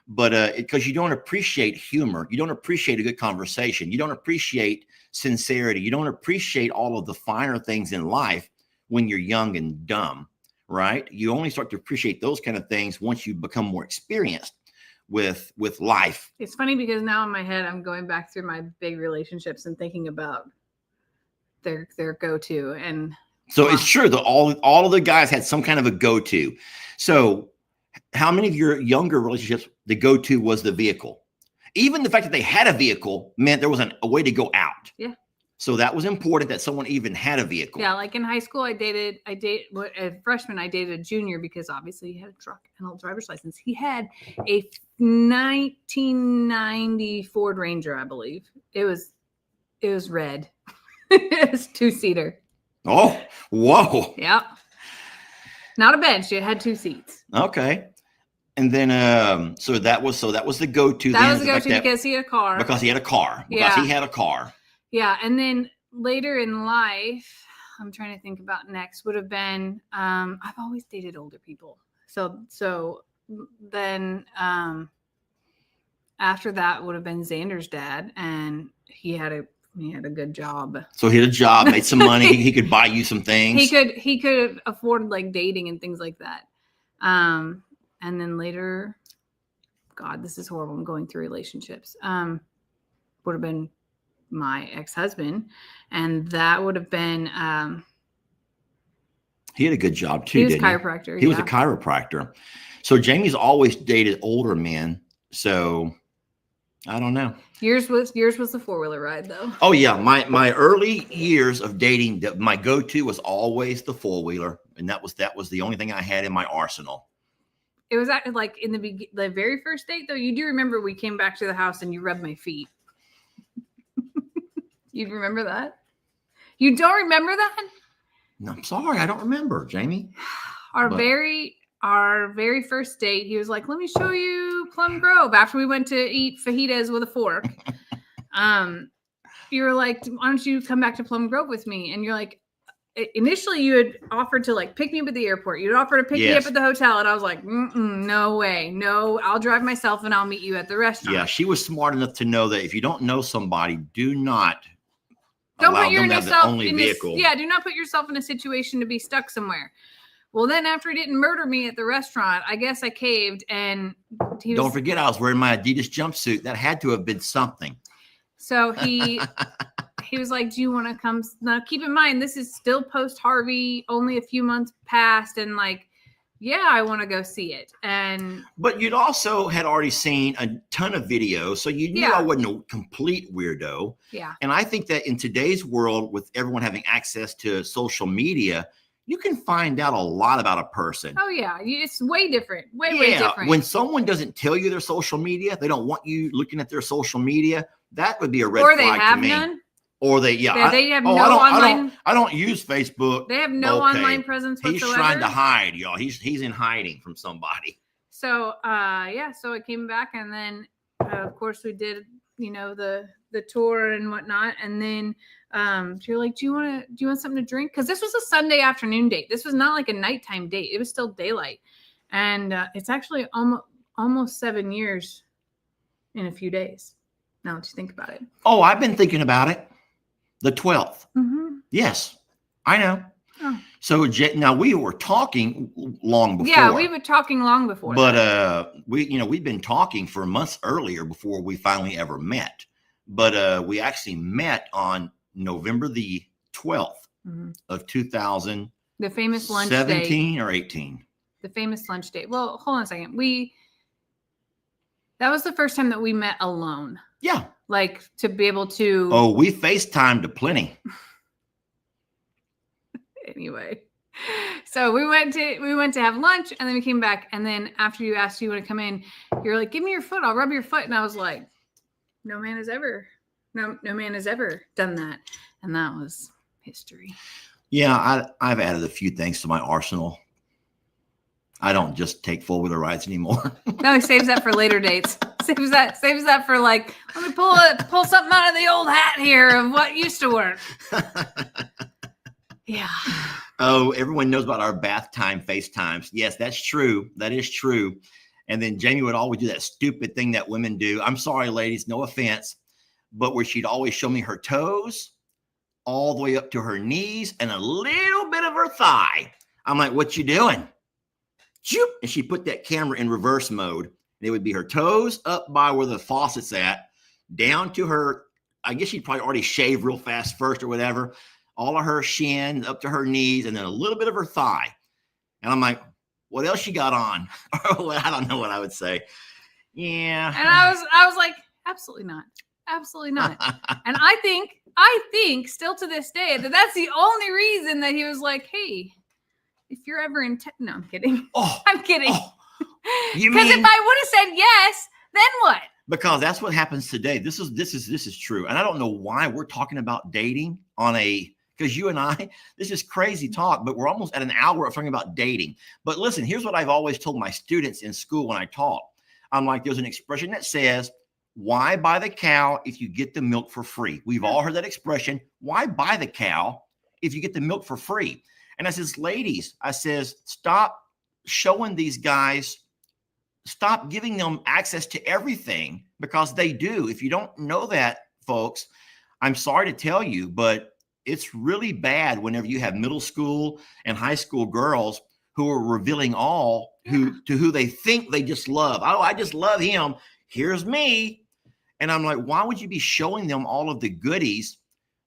A: But because you don't appreciate humor, you don't appreciate a good conversation, you don't appreciate sincerity, you don't appreciate all of the finer things in life when you're young and dumb, right? You only start to appreciate those kind of things once you become more experienced with life.
B: It's funny because now in my head I'm going back through my big relationships and thinking about their go-to. And
A: so
B: wow.
A: It's true that all of the guys had some kind of a go-to. So how many of your younger relationships, the go-to was the vehicle? Even the fact that they had a vehicle meant there was a way to go out.
B: Yeah.
A: So that was important that someone even had a vehicle.
B: Yeah, like in high school, a freshman, I dated a junior because obviously he had a truck and a driver's license. He had a 1990 Ford Ranger, I believe. It was red. It was 2-seater.
A: Oh, whoa.
B: Yep. Not a bench. It had 2 seats.
A: Okay. And then so that was the go-to.
B: That was the go-to because he had a car.
A: Because he had a car. Because he had a car.
B: Yeah. And then later in life, I'm trying to think about next would have been I've always dated older people. So then after that would have been Xander's dad, and he had a good job.
A: So he had a job, made some money. He could buy you some things.
B: He could afford like dating and things like that. And then later, God, this is horrible. I'm going through relationships. Would have been my ex-husband, and that would have been.
A: He had a good job too.
B: He was a chiropractor.
A: He was a chiropractor. So Jamie's always dated older men. So I don't know.
B: Yours was the 4-wheeler ride though.
A: Oh yeah, my early years of dating, my go-to was always the 4-wheeler, and that was the only thing I had in my arsenal.
B: It was like in the very first date though. You do remember we came back to the house and you rubbed my feet. You remember that? You don't remember that?
A: No, I'm sorry, I don't remember, Jamie.
B: Our very first date, he was like, "Let me show you Plum Grove." After we went to eat fajitas with a fork, you were like, "Why don't you come back to Plum Grove with me?" And you're like, initially you had offered to like pick me up at the airport. You'd offer to pick me up at the hotel, and I was like, "No way, no! I'll drive myself, and I'll meet you at the restaurant."
A: Yeah, she was smart enough to know that if you don't know somebody, do not.
B: Don't put yourself in
A: vehicle.
B: do not put yourself in a situation to be stuck somewhere. Well, then after he didn't murder me at the restaurant, I guess I caved, and
A: don't forget I was wearing my Adidas jumpsuit. That had to have been something.
B: So he was like, "Do you want to come?" Now, keep in mind, this is still post Harvey, only a few months past, and like, yeah, I want to go see it. But
A: you'd also had already seen a ton of videos, so you knew I wasn't a complete weirdo.
B: Yeah.
A: And I think that in today's world, with everyone having access to social media, you can find out a lot about a person.
B: Oh yeah, it's way different. Way different.
A: When someone doesn't tell you their social media, they don't want you looking at their social media. That would be a red flag to me.
B: Or they have none.
A: Or they
B: have no online.
A: I don't use Facebook.
B: They have no online presence whatsoever.
A: He's trying to hide, y'all. He's in hiding from somebody.
B: So so I came back, and then of course we did the tour and whatnot, and then you're like, do you want something to drink? Because this was a Sunday afternoon date. This was not like a nighttime date. It was still daylight, and it's actually almost 7 years in a few days. Now that you think about it.
A: Oh, I've been thinking about it. The 12th.
B: Mm-hmm.
A: Yes, I know.
B: Oh.
A: So now we were talking long before.
B: Yeah, we were talking long before.
A: But we've been talking for months earlier before we finally ever met. But we actually met on November the 12th of 2000.
B: The famous lunch
A: 17
B: date.
A: Or 18.
B: The famous lunch date. Well, hold on a second. That was the first time that we met alone.
A: Yeah.
B: Like to be able to.
A: Oh, we FaceTimed aplenty.
B: Anyway, so we went to have lunch, and then we came back, and then after you asked, you want to come in, you're like, "Give me your foot, I'll rub your foot," and I was like, no man has ever done that, and that was history.
A: Yeah, I've added a few things to my arsenal. I don't just take four-wheeler rides anymore.
B: No, he saves that for later dates. Saves that for like, let me pull something out of the old hat here of what used to work. Yeah.
A: Oh, everyone knows about our bath time FaceTimes. Yes, that's true. That is true. And then Jamie would always do that stupid thing that women do. I'm sorry, ladies, no offense, but where she'd always show me her toes all the way up to her knees and a little bit of her thigh. I'm like, what you doing? And she put that camera in reverse mode. And it would be her toes up by where the faucet's at, down to her, I guess she'd probably already shaved real fast first or whatever, all of her shin up to her knees, and then a little bit of her thigh. And I'm like, what else you got on? I don't know what I would say. Yeah.
B: And I was like, absolutely not. Absolutely not. And I think still to this day that that's the only reason that he was like, hey, if you're ever in no, I'm kidding. I'm kidding. Because if I would have said yes, then what?
A: Because that's what happens today. This is true. And I don't know why we're talking about dating because you and I, this is crazy talk, but we're almost at an hour of talking about dating. But listen, here's what I've always told my students in school when I taught. I'm like, there's an expression that says, why buy the cow if you get the milk for free? We've all heard that expression. Why buy the cow if you get the milk for free? And I says, ladies, I says, stop showing these guys, stop giving them access to everything, because they do. If you don't know that, folks, I'm sorry to tell you, but it's really bad whenever you have middle school and high school girls who are revealing all to who they think they just love. Oh, I just love him. Here's me. And I'm like, why would you be showing them all of the goodies?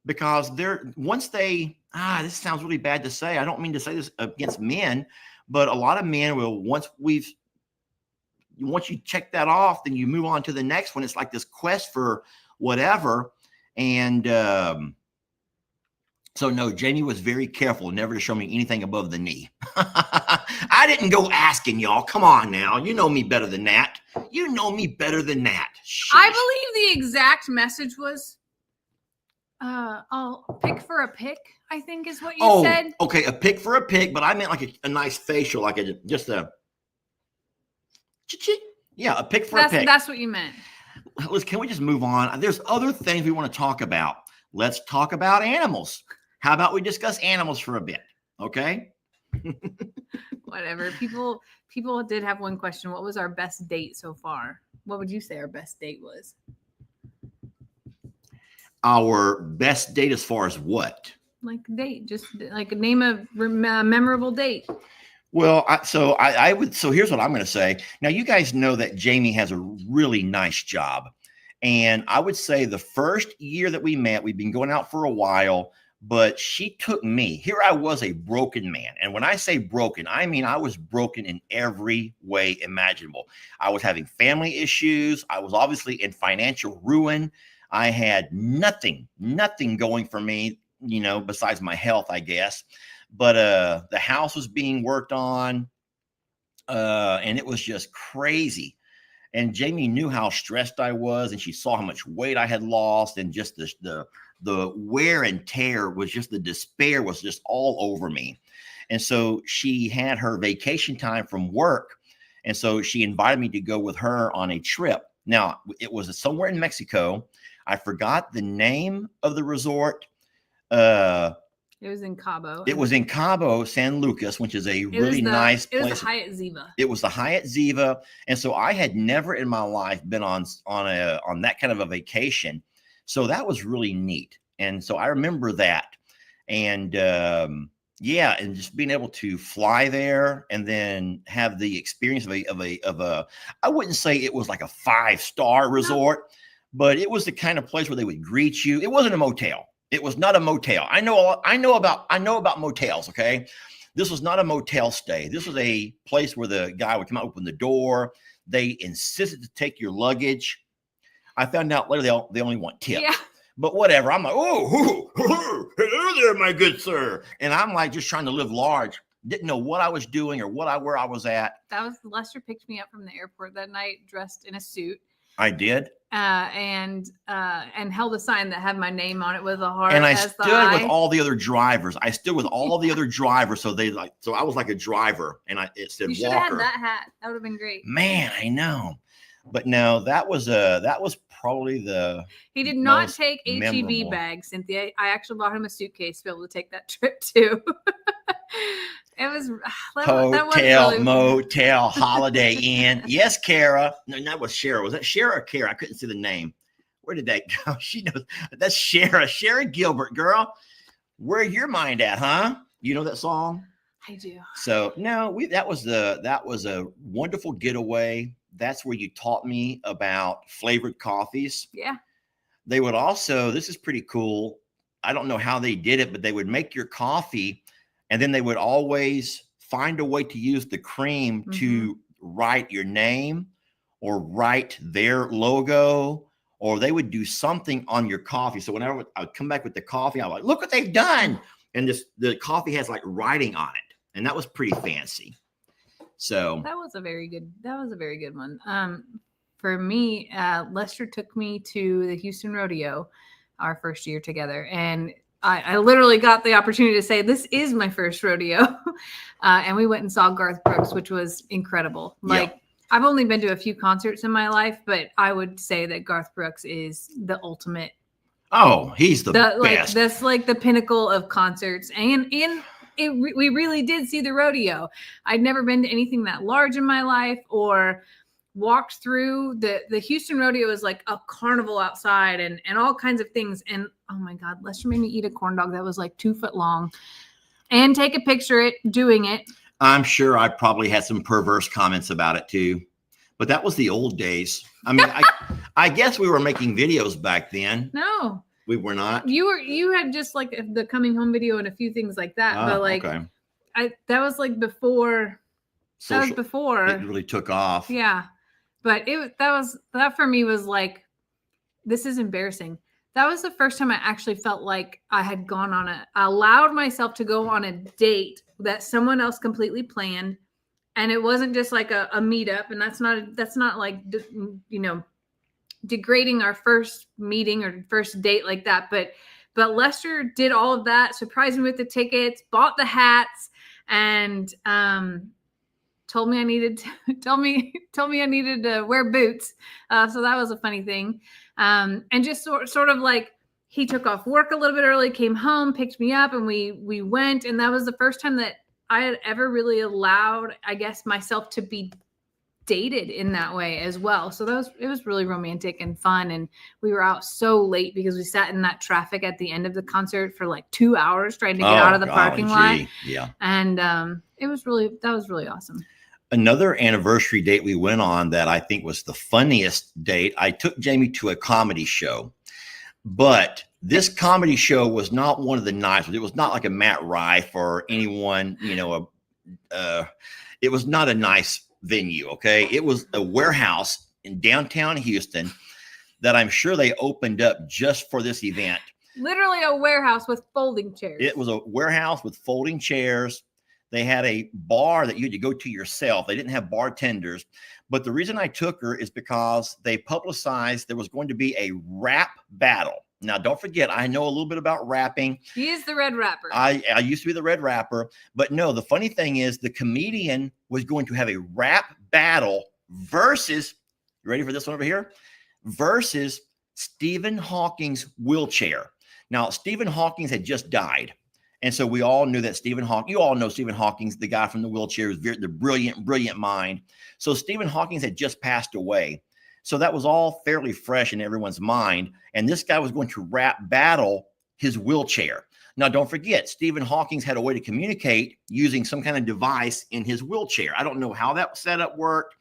A: Because once they, this sounds really bad to say. I don't mean to say this against men, but a lot of men will, once you check that off, then you move on to the next one. It's like this quest for whatever. And so no, Jamie was very careful never to show me anything above the knee. I didn't go asking, y'all. Come on now. You know me better than that. You know me better than that. Sheesh.
B: I believe the exact message was, I'll pick for a pick, I think is what you said.
A: Okay, a pick for a pick, but I meant like a nice facial, like just a a pick for a pick.
B: That's what you meant.
A: Can we just move on? There's other things we want to talk about. Let's talk about animals. How about we discuss animals for a bit? Okay.
B: Whatever. People did have one question. What was our best date so far? What would you say our best date was?
A: Our best date as far as what?
B: Like date, just like name a memorable date.
A: Well, so here's what I'm going to say. Now, you guys know that Jamie has a really nice job. And I would say the first year that we met, we'd been going out for a while, but she took me. Here I was, a broken man. And when I say broken, I mean I was broken in every way imaginable. I was having family issues. I was obviously in financial ruin. I had nothing going for me, besides my health, I guess. But the house was being worked on, and it was just crazy. And Jamie knew how stressed I was, and she saw how much weight I had lost, and just the wear and tear was just, the despair was just all over me. And so she had her vacation time from work, and so she invited me to go with her on a trip. Now, it was somewhere in Mexico. I forgot the name of the resort.
B: It was in Cabo.
A: It was in Cabo, San Lucas, which is a really nice place.
B: It was the Hyatt Ziva.
A: It was the Hyatt Ziva. And so I had never in my life been on that kind of a vacation. So that was really neat. And so I remember that. And and just being able to fly there and then have the experience of a I wouldn't say it was like a 5-star resort, but it was the kind of place where they would greet you. It wasn't a motel. It was not a motel. I know about motels. Okay. This was not a motel stay. This was a place where the guy would come out, open the door. They insisted to take your luggage. I found out later they only want tips. Yeah. But whatever. I'm like, hello there, my good sir. And I'm like just trying to live large. Didn't know what I was doing or where I was at.
B: That was Lester picked me up from the airport that night dressed in a suit.
A: I did.
B: And held a sign that had my name on it with a heart.
A: And I
B: as the
A: stood with
B: eye.
A: all the other drivers. So I was like a driver, and it said
B: You should have
A: Walker.
B: had that hat. That would have been great.
A: Man, I know. But no, that was probably the.
B: He did not
A: most
B: take HEB
A: memorable.
B: bags, Cynthia. I actually bought him a suitcase to be able to take that trip too. It was
A: Hotel, motel, Holiday Inn. Yes, Kara. No, that was Shara. Was that Shara or Kara? I couldn't see the name. Where did that go? She knows. That's Shara. Shara Gilbert, girl. Where your mind at, huh? You know that song?
B: I do.
A: So no, that was a wonderful getaway. That's where you taught me about flavored coffees.
B: Yeah.
A: They would also, this is pretty cool. I don't know how they did it, but they would make your coffee, and then they would always find a way to use the cream to write your name or write their logo, or they would do something on your coffee. So whenever I would come back with the coffee, I'm like, look what they've done. And the coffee has like writing on it. And that was pretty fancy. So
B: that was a very good one. For me, Lester took me to the Houston Rodeo our first year together. And I literally got the opportunity to say, this is my first rodeo. And we went and saw Garth Brooks, which was incredible. Like, I've only been to a few concerts in my life, but I would say that Garth Brooks is the ultimate.
A: Oh, he's the best.
B: Like, that's like the pinnacle of concerts. And we really did see the rodeo. I'd never been to anything that large in my life or walked through the Houston Rodeo is like a carnival outside and all kinds of things. And oh my God, Lester made me eat a corn dog that was like 2 foot long and take a picture doing it.
A: I'm sure I probably had some perverse comments about it too, but that was the old days. I mean, I guess we were making videos back then.
B: No,
A: we were not.
B: You had just like the coming home video and a few things like that. But like, okay. That was like before. Social, that was before
A: it really took off.
B: Yeah. But that for me was like, this is embarrassing. That was the first time I actually felt like I had allowed myself to go on a date that someone else completely planned. And it wasn't just like a meetup. And that's not like, degrading our first meeting or first date like that. But Lester did all of that, surprised me with the tickets, bought the hats, and, told me I needed to wear boots. So that was a funny thing. And just sort of like he took off work a little bit early, came home, picked me up, and we went. And that was the first time that I had ever really allowed, I guess, myself to be dated in that way as well. So it was really romantic and fun. And we were out so late because we sat in that traffic at the end of the concert for like 2 hours trying to get out of the parking lot.
A: Yeah.
B: And that was really awesome.
A: Another anniversary date we went on that I think was the funniest date. I took Jamie to a comedy show, but this comedy show was not one of the nice ones. It was not like a Matt Rife or anyone, it was not a nice venue. Okay. It was a warehouse in downtown Houston that I'm sure they opened up just for this event.
B: Literally a warehouse with folding chairs.
A: It was a warehouse with folding chairs. They had a bar that you had to go to yourself. They didn't have bartenders. But the reason I took her is because they publicized there was going to be a rap battle. Now, don't forget, I know a little bit about rapping.
B: He is the Red Rapper.
A: I used to be the Red Rapper. But no, the funny thing is the comedian was going to have a rap battle versus, you ready for this one over here? Versus Stephen Hawking's wheelchair. Now, Stephen Hawking had just died. And so we all knew that you all know Stephen Hawking, the guy from the wheelchair, the brilliant mind. So Stephen Hawking had just passed away. So that was all fairly fresh in everyone's mind. And this guy was going to rap battle his wheelchair. Now, don't forget, Stephen Hawking had a way to communicate using some kind of device in his wheelchair. I don't know how that setup worked.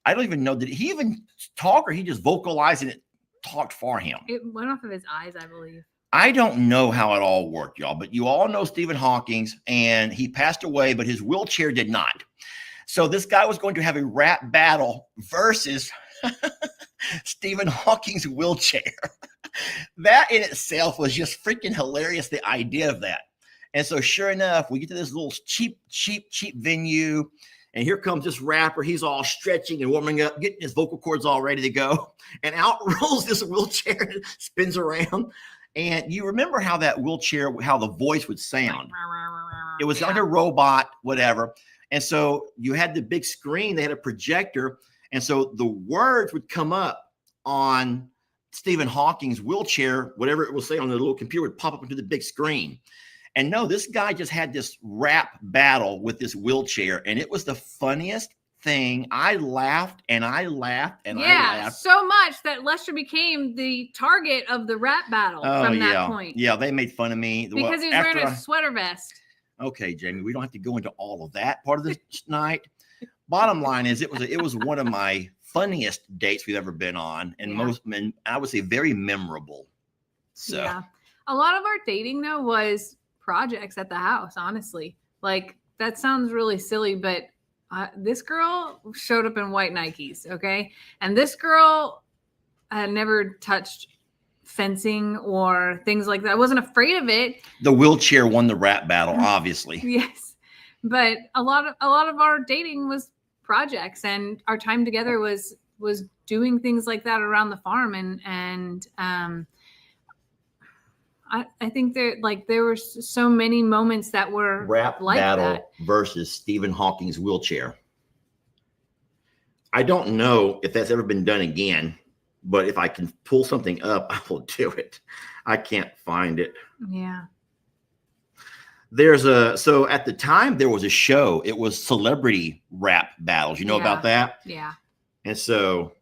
A: I don't even know, did he even talk or he just vocalized and it talked for him?
B: It went off of his eyes, I believe.
A: I don't know how it all worked, y'all, but you all know Stephen Hawking, and he passed away, but his wheelchair did not. So this guy was going to have a rap battle versus Stephen Hawking's wheelchair. That in itself was just freaking hilarious, the idea of that. And so sure enough, we get to this little cheap venue, And here comes this rapper. He's all stretching and warming up, getting his vocal cords all ready to go. And out rolls this wheelchair and spins around. And you remember how that wheelchair, how the voice would sound. It was like a robot, whatever. And so you had the big screen. They had a projector. And so the words would come up on Stephen Hawking's wheelchair, whatever it will say on the little computer would pop up into the big screen. And no, this guy just had this rap battle with this wheelchair, and it was the funniest thing. I laughed and I laughed and I laughed
B: so much that Lester became the target of the rap battle from that point.
A: Yeah, they made fun of me
B: because he was wearing a sweater vest.
A: Okay, Jamie, we don't have to go into all of that part of the night. Bottom line is, it was one of my funniest dates we've ever been on, and most men, I would say, very memorable. So
B: a lot of our dating though was projects at the house, honestly. Like, that sounds really silly, but this girl showed up in white Nikes, okay? And this girl had never touched fencing or things like that. I wasn't afraid of it.
A: The wheelchair won the rap battle, obviously.
B: Yes. But a lot of our dating was projects, and our time together was doing things like that around the farm. And I think there were so many moments that were
A: rap
B: like
A: battle
B: that.
A: Versus Stephen Hawking's wheelchair. I don't know if that's ever been done again, but if I can pull something up, I will do it. I can't find it.
B: Yeah.
A: So at the time there was a show. It was celebrity rap battles. You know about that?
B: Yeah.
A: And so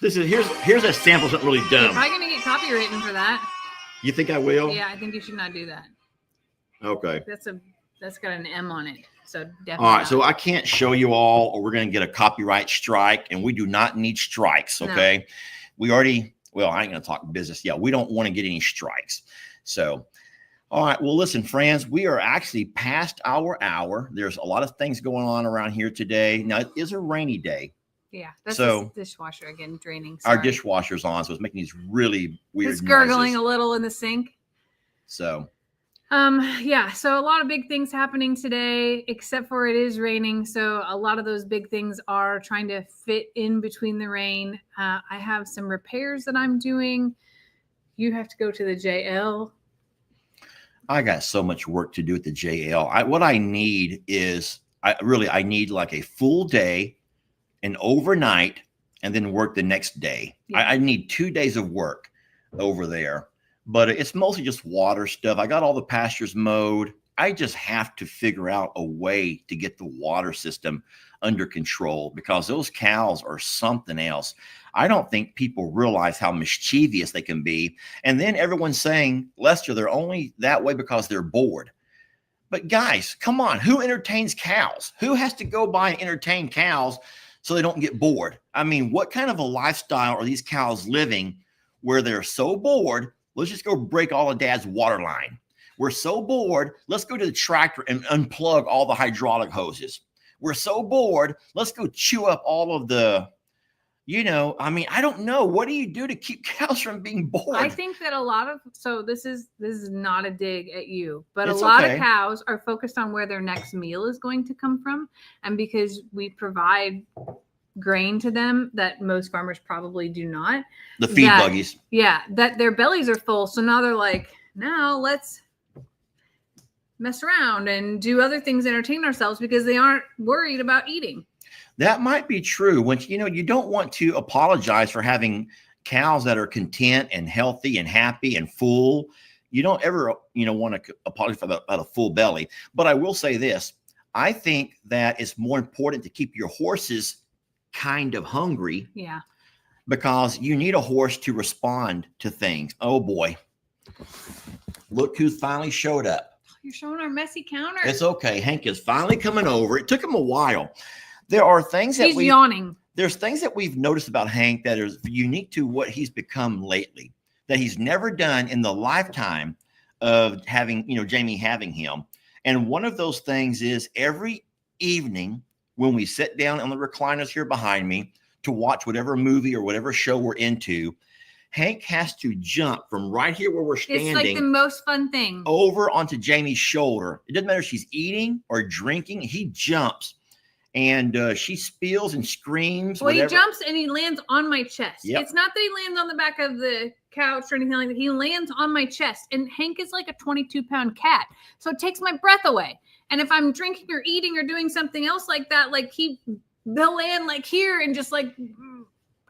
A: here's a sample of something really dumb.
B: You're probably gonna get copywritten for that.
A: You think I will?
B: Yeah, I think you should not do that.
A: Okay.
B: That's got an M on it. So definitely.
A: All right. So I can't show you all, or we're going to get a copyright strike, and we do not need strikes. Okay. No. We already, well, I ain't going to talk business. Yeah. We don't want to get any strikes. So, all right. Well, listen, friends, we are actually past our hour. There's a lot of things going on around here today. Now, it is a rainy day.
B: Yeah, that's the dishwasher again draining.
A: Sorry. Our dishwasher's on, so it's making these really weird noises.
B: It's gurgling a little in the sink.
A: So,
B: so a lot of big things happening today, except for it is raining. So a lot of those big things are trying to fit in between the rain. I have some repairs that I'm doing. You have to go to the JL.
A: I got so much work to do at the JL. What I need is, I need like a full day, an overnight, and then work the next day. Yeah. I need 2 days of work over there, but it's mostly just water stuff. I got all the pastures mowed. I just have to figure out a way to get the water system under control, because those cows are something else. I don't think people realize how mischievous they can be. And then everyone's saying, Lester, they're only that way because they're bored. But guys, come on, who entertains cows? Who has to go by and entertain cows so they don't get bored? I mean, what kind of a lifestyle are these cows living where they're so bored? Let's just go break all of dad's water line. We're so bored. Let's go to the tractor and unplug all the hydraulic hoses. We're so bored. Let's go chew up all of the, I don't know. What do you do to keep cows from being bored?
B: I think that this is not a dig at you, but it's a lot of cows are focused on where their next meal is going to come from. And because we provide grain to them that most farmers probably do not.
A: The feed buggies.
B: Yeah, that their bellies are full. So now they're like, now let's mess around and do other things, entertain ourselves, because they aren't worried about eating.
A: That might be true. When you don't want to apologize for having cows that are content and healthy and happy and full. You don't ever, want to apologize about a full belly. But I will say this. I think that it's more important to keep your horses kind of hungry.
B: Yeah.
A: Because you need a horse to respond to things. Oh boy. Look who's finally showed up.
B: You're showing our messy counter.
A: It's okay. Hank is finally coming over. It took him a while. There are things that
B: he's yawning.
A: There's things that we've noticed about Hank that is unique to what he's become lately, that he's never done in the lifetime of having, Jamie having him. And one of those things is every evening when we sit down on the recliners here behind me to watch whatever movie or whatever show we're into, Hank has to jump from right here where we're standing.
B: It's like the most fun thing.
A: Over onto Jamie's shoulder. It doesn't matter if she's eating or drinking. He jumps. and she squeals and screams.
B: Well,
A: whatever.
B: he jumps and he lands on my chest.
A: Yep.
B: It's not that he lands on the back of the couch or anything like that. He lands on my chest. And Hank is like a 22-pound cat. So it takes my breath away. And if I'm drinking or eating or doing something else like that, like they'll land like here and just like,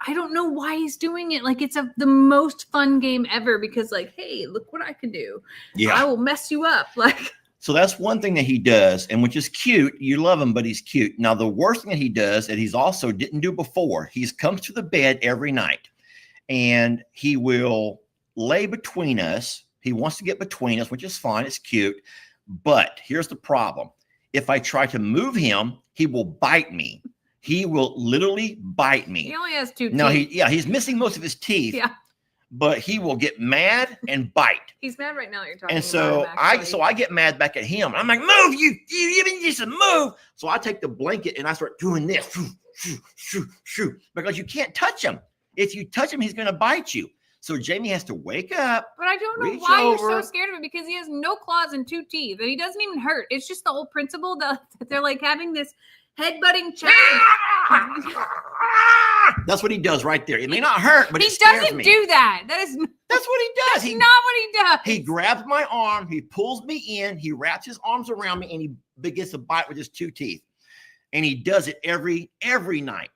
B: I don't know why he's doing it. Like it's the most fun game ever because like, hey, look what I can do.
A: Yeah.
B: I will mess you up. Like.
A: So that's one thing that he does, and which is cute. You love him, but he's cute. Now, the worst thing that he does, that he's also didn't do before, he comes to the bed every night, and he will lay between us. He wants to get between us, which is fine. It's cute. But here's the problem. If I try to move him, he will bite me. He will literally bite me.
B: He only has 2 teeth.
A: No, he's missing most of his teeth.
B: Yeah.
A: But he will get mad and bite.
B: He's mad right now that you're talking
A: And
B: about him,
A: I get mad back at him. I'm like, move, you even just move. So I take the blanket and I start doing this. Because you can't touch him. If you touch him, he's going to bite you. So Jamie has to wake up.
B: But I don't know why you're so scared of it because he has no claws and 2 teeth and he doesn't even hurt. It's just the old principle that they're like having this headbutting challenge.
A: That's what he does right there. It may not hurt, but
B: he
A: it scares
B: doesn't
A: me.
B: do that. That's
A: what he does.
B: That's not what he does.
A: He grabs my arm. He pulls me in. He wraps his arms around me, and he begins to bite with his 2 teeth. And he does it every night.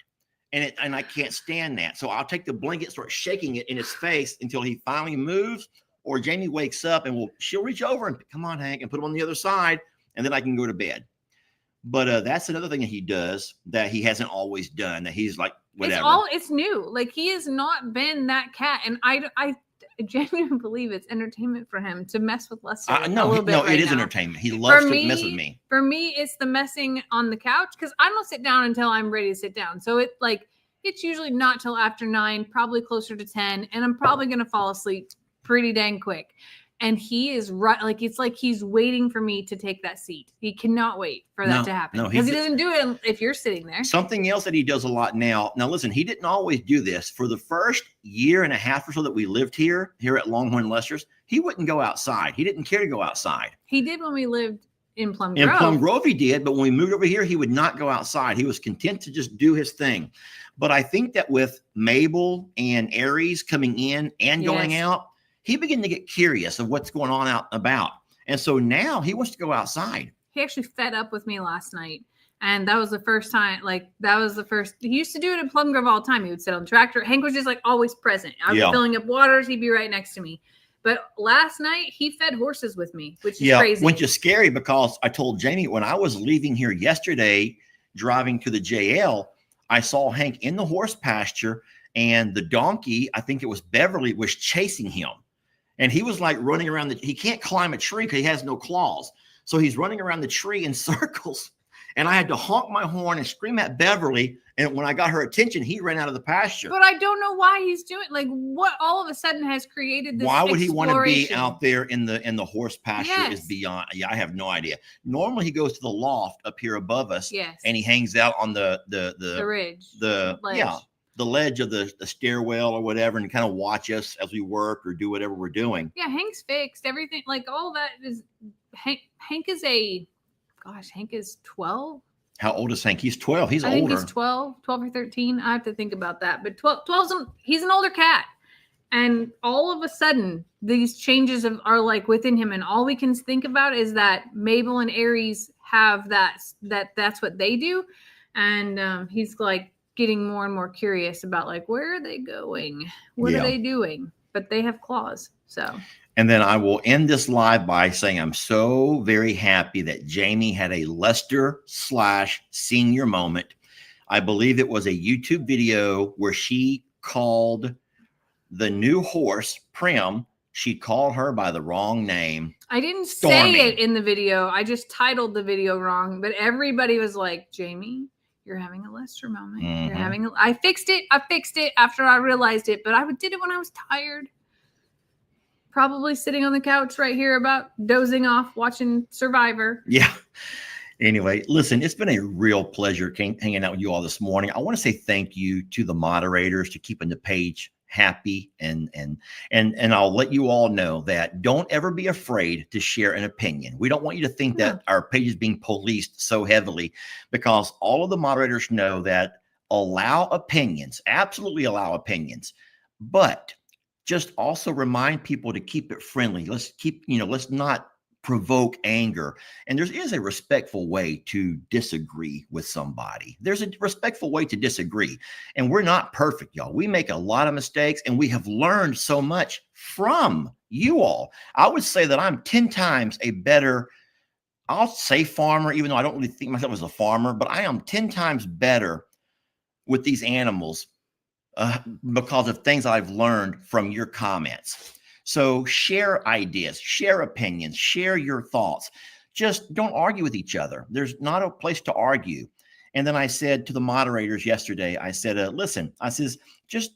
A: And I can't stand that. So I'll take the blanket, start shaking it in his face until he finally moves, or Jamie wakes up and she'll reach over and come on, Hank, and put him on the other side, and then I can go to bed. But that's another thing that he does that he hasn't always done, that he's like, whatever.
B: It's new. Like he has not been that cat. And I genuinely believe it's entertainment for him to mess with Lester.
A: It is entertainment. He loves to mess with me.
B: For me, it's the messing on the couch because I don't sit down until I'm ready to sit down. So it's usually not till after 9, probably closer to 10, and I'm probably gonna fall asleep pretty dang quick. And he is right, like it's like he's waiting for me to take that seat. He cannot wait for that to happen because he doesn't do it if you're sitting there.
A: Something else that he does a lot now. Now, listen, he didn't always do this. For the first year and a half or so that we lived here at Longhorn Lester's, he wouldn't go outside. He didn't care to go outside.
B: He did when we lived in Plum Grove.
A: In Plum Grove, he did, but when we moved over here, he would not go outside. He was content to just do his thing. But I think that with Mabel and Aries coming in and going out, he began to get curious of what's going on out and about. And so now he wants to go outside.
B: He actually fed up with me last night. And that was the first time, he used to do it in Plum Grove all the time. He would sit on the tractor. Hank was just like always present. I was filling up waters. He'd be right next to me. But last night he fed horses with me, which is crazy. Which is
A: scary because I told Jamie when I was leaving here yesterday, driving to the JL, I saw Hank in the horse pasture and the donkey, I think it was Beverly, was chasing him. And he was like running around he can't climb a tree because he has no claws. So he's running around the tree in circles. And I had to honk my horn and scream at Beverly. And when I got her attention, he ran out of the pasture.
B: But I don't know why he's doing what all of a sudden has created this.
A: Why would he want to be out there in the horse pasture is beyond. Yeah, I have no idea. Normally he goes to the loft up here above us.
B: Yes.
A: And he hangs out on the
B: ridge.
A: The ledge of the stairwell or whatever and kind of watch us as we work or do whatever we're doing.
B: Yeah, Hank's fixed everything. Like all that is Hank is 12.
A: How old is Hank? He's 12. He's older.
B: I think he's 12 or 13. I have to think about that. But 12's he's an older cat. And all of a sudden, these changes are like within him. And all we can think about is that Mabel and Aries have that's what they do. And he's like getting more and more curious about like, where are they going? What are they doing? But they have claws. So.
A: And then I will end this live by saying I'm so very happy that Jamie had a Lester/senior moment. I believe it was a YouTube video where she called the new horse, Prim. She called her by the wrong name.
B: I didn't say it in the video. I just titled the video wrong. But everybody was like, Jamie, you're having a Lester moment.
A: Mm-hmm.
B: I fixed it after I realized it. But I did it when I was tired. Probably sitting on the couch right here about dozing off, watching Survivor.
A: Yeah. Anyway, listen, it's been a real pleasure hanging out with you all this morning. I want to say thank you to the moderators to keeping the page happy. And I'll let you all know that don't ever be afraid to share an opinion. We don't want you to think that our page is being policed so heavily, because all of the moderators know that allow opinions, absolutely allow opinions, but just also remind people to keep it friendly. Let's keep, let's not provoke anger. And there is a respectful way to disagree with somebody. There's a respectful way to disagree. And we're not perfect, y'all. We make a lot of mistakes, and we have learned so much from you all. I would say that I'm 10 times a better, I'll say farmer, even though I don't really think myself as a farmer, but I am 10 times better with these animals because of things I've learned from your comments. So share ideas, share opinions, share your thoughts. Just don't argue with each other. There's not a place to argue. And then I said to the moderators yesterday, I said, listen, I says, just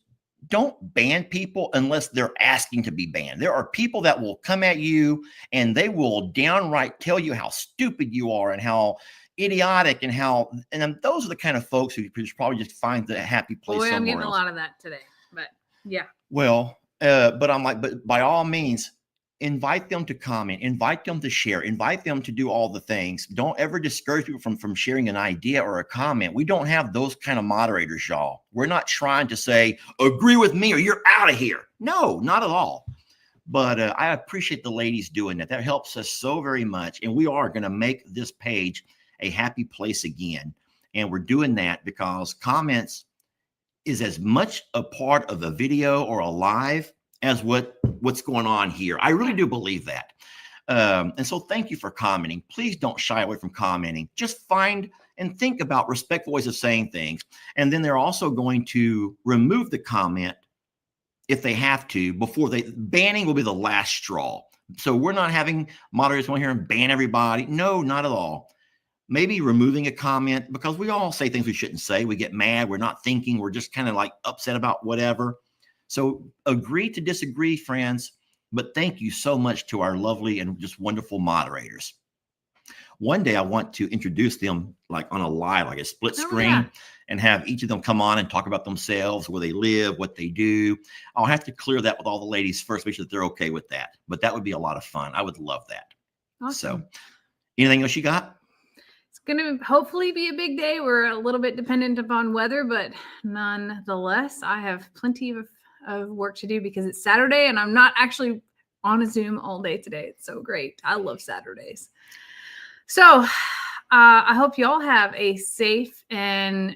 A: don't ban people unless they're asking to be banned. There are people that will come at you and they will downright tell you how stupid you are and how idiotic and those are the kind of folks who probably just find the happy place somewhere else.
B: I'm getting a lot of that today, but yeah.
A: Well, but I'm like, but by all means, invite them to comment, invite them to share, invite them to do all the things. Don't ever discourage people from sharing an idea or a comment. We don't have those kind of moderators, y'all. We're not trying to say, agree with me or you're out of here. No, not at all. But I appreciate the ladies doing that. That helps us so very much. And we are going to make this page a happy place again. And we're doing that because comments is as much a part of a video or a live as what's going on here. I really do believe that. And so thank you for commenting. Please don't shy away from commenting. Just find and think about respectful ways of saying things. And then they're also going to remove the comment if they have to before banning will be the last straw. So we're not having moderators go here and ban everybody. No, not at all. Maybe removing a comment, because we all say things we shouldn't say. We get mad. We're not thinking. We're just kind of like upset about whatever. So agree to disagree, friends. But thank you so much to our lovely and just wonderful moderators. One day I want to introduce them like on a live, like a split screen, and have each of them come on and talk about themselves, where they live, what they do. I'll have to clear that with all the ladies first, make sure that they're okay with that. But that would be a lot of fun. I would love that. Awesome. So anything else you got?
B: Going to hopefully be a big day. We're a little bit dependent upon weather, but nonetheless, I have plenty of work to do because it's Saturday and I'm not actually on a Zoom all day today. It's so great. I love Saturdays. So I hope you all have a safe and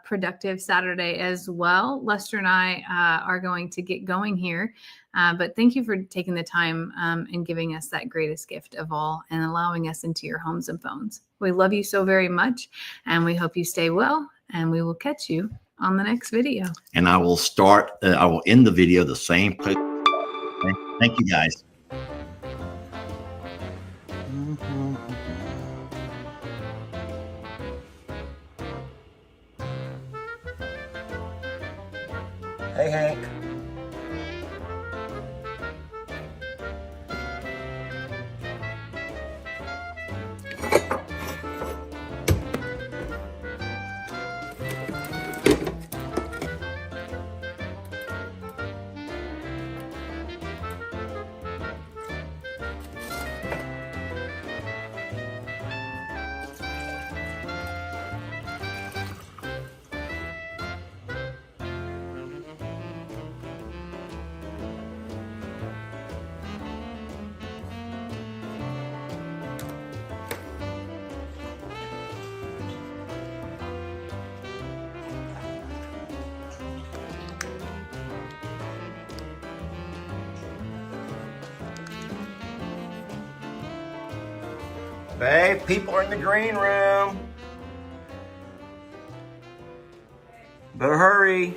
B: productive Saturday as well. Lester and I are going to get going here, but thank you for taking the time and giving us that greatest gift of all and allowing us into your homes and phones. We love you so very much, and we hope you stay well, and we will catch you on the next video. And I will end the video the same place. Thank you, guys. Hey, Hank. Babe, people are in the green room. Better hurry.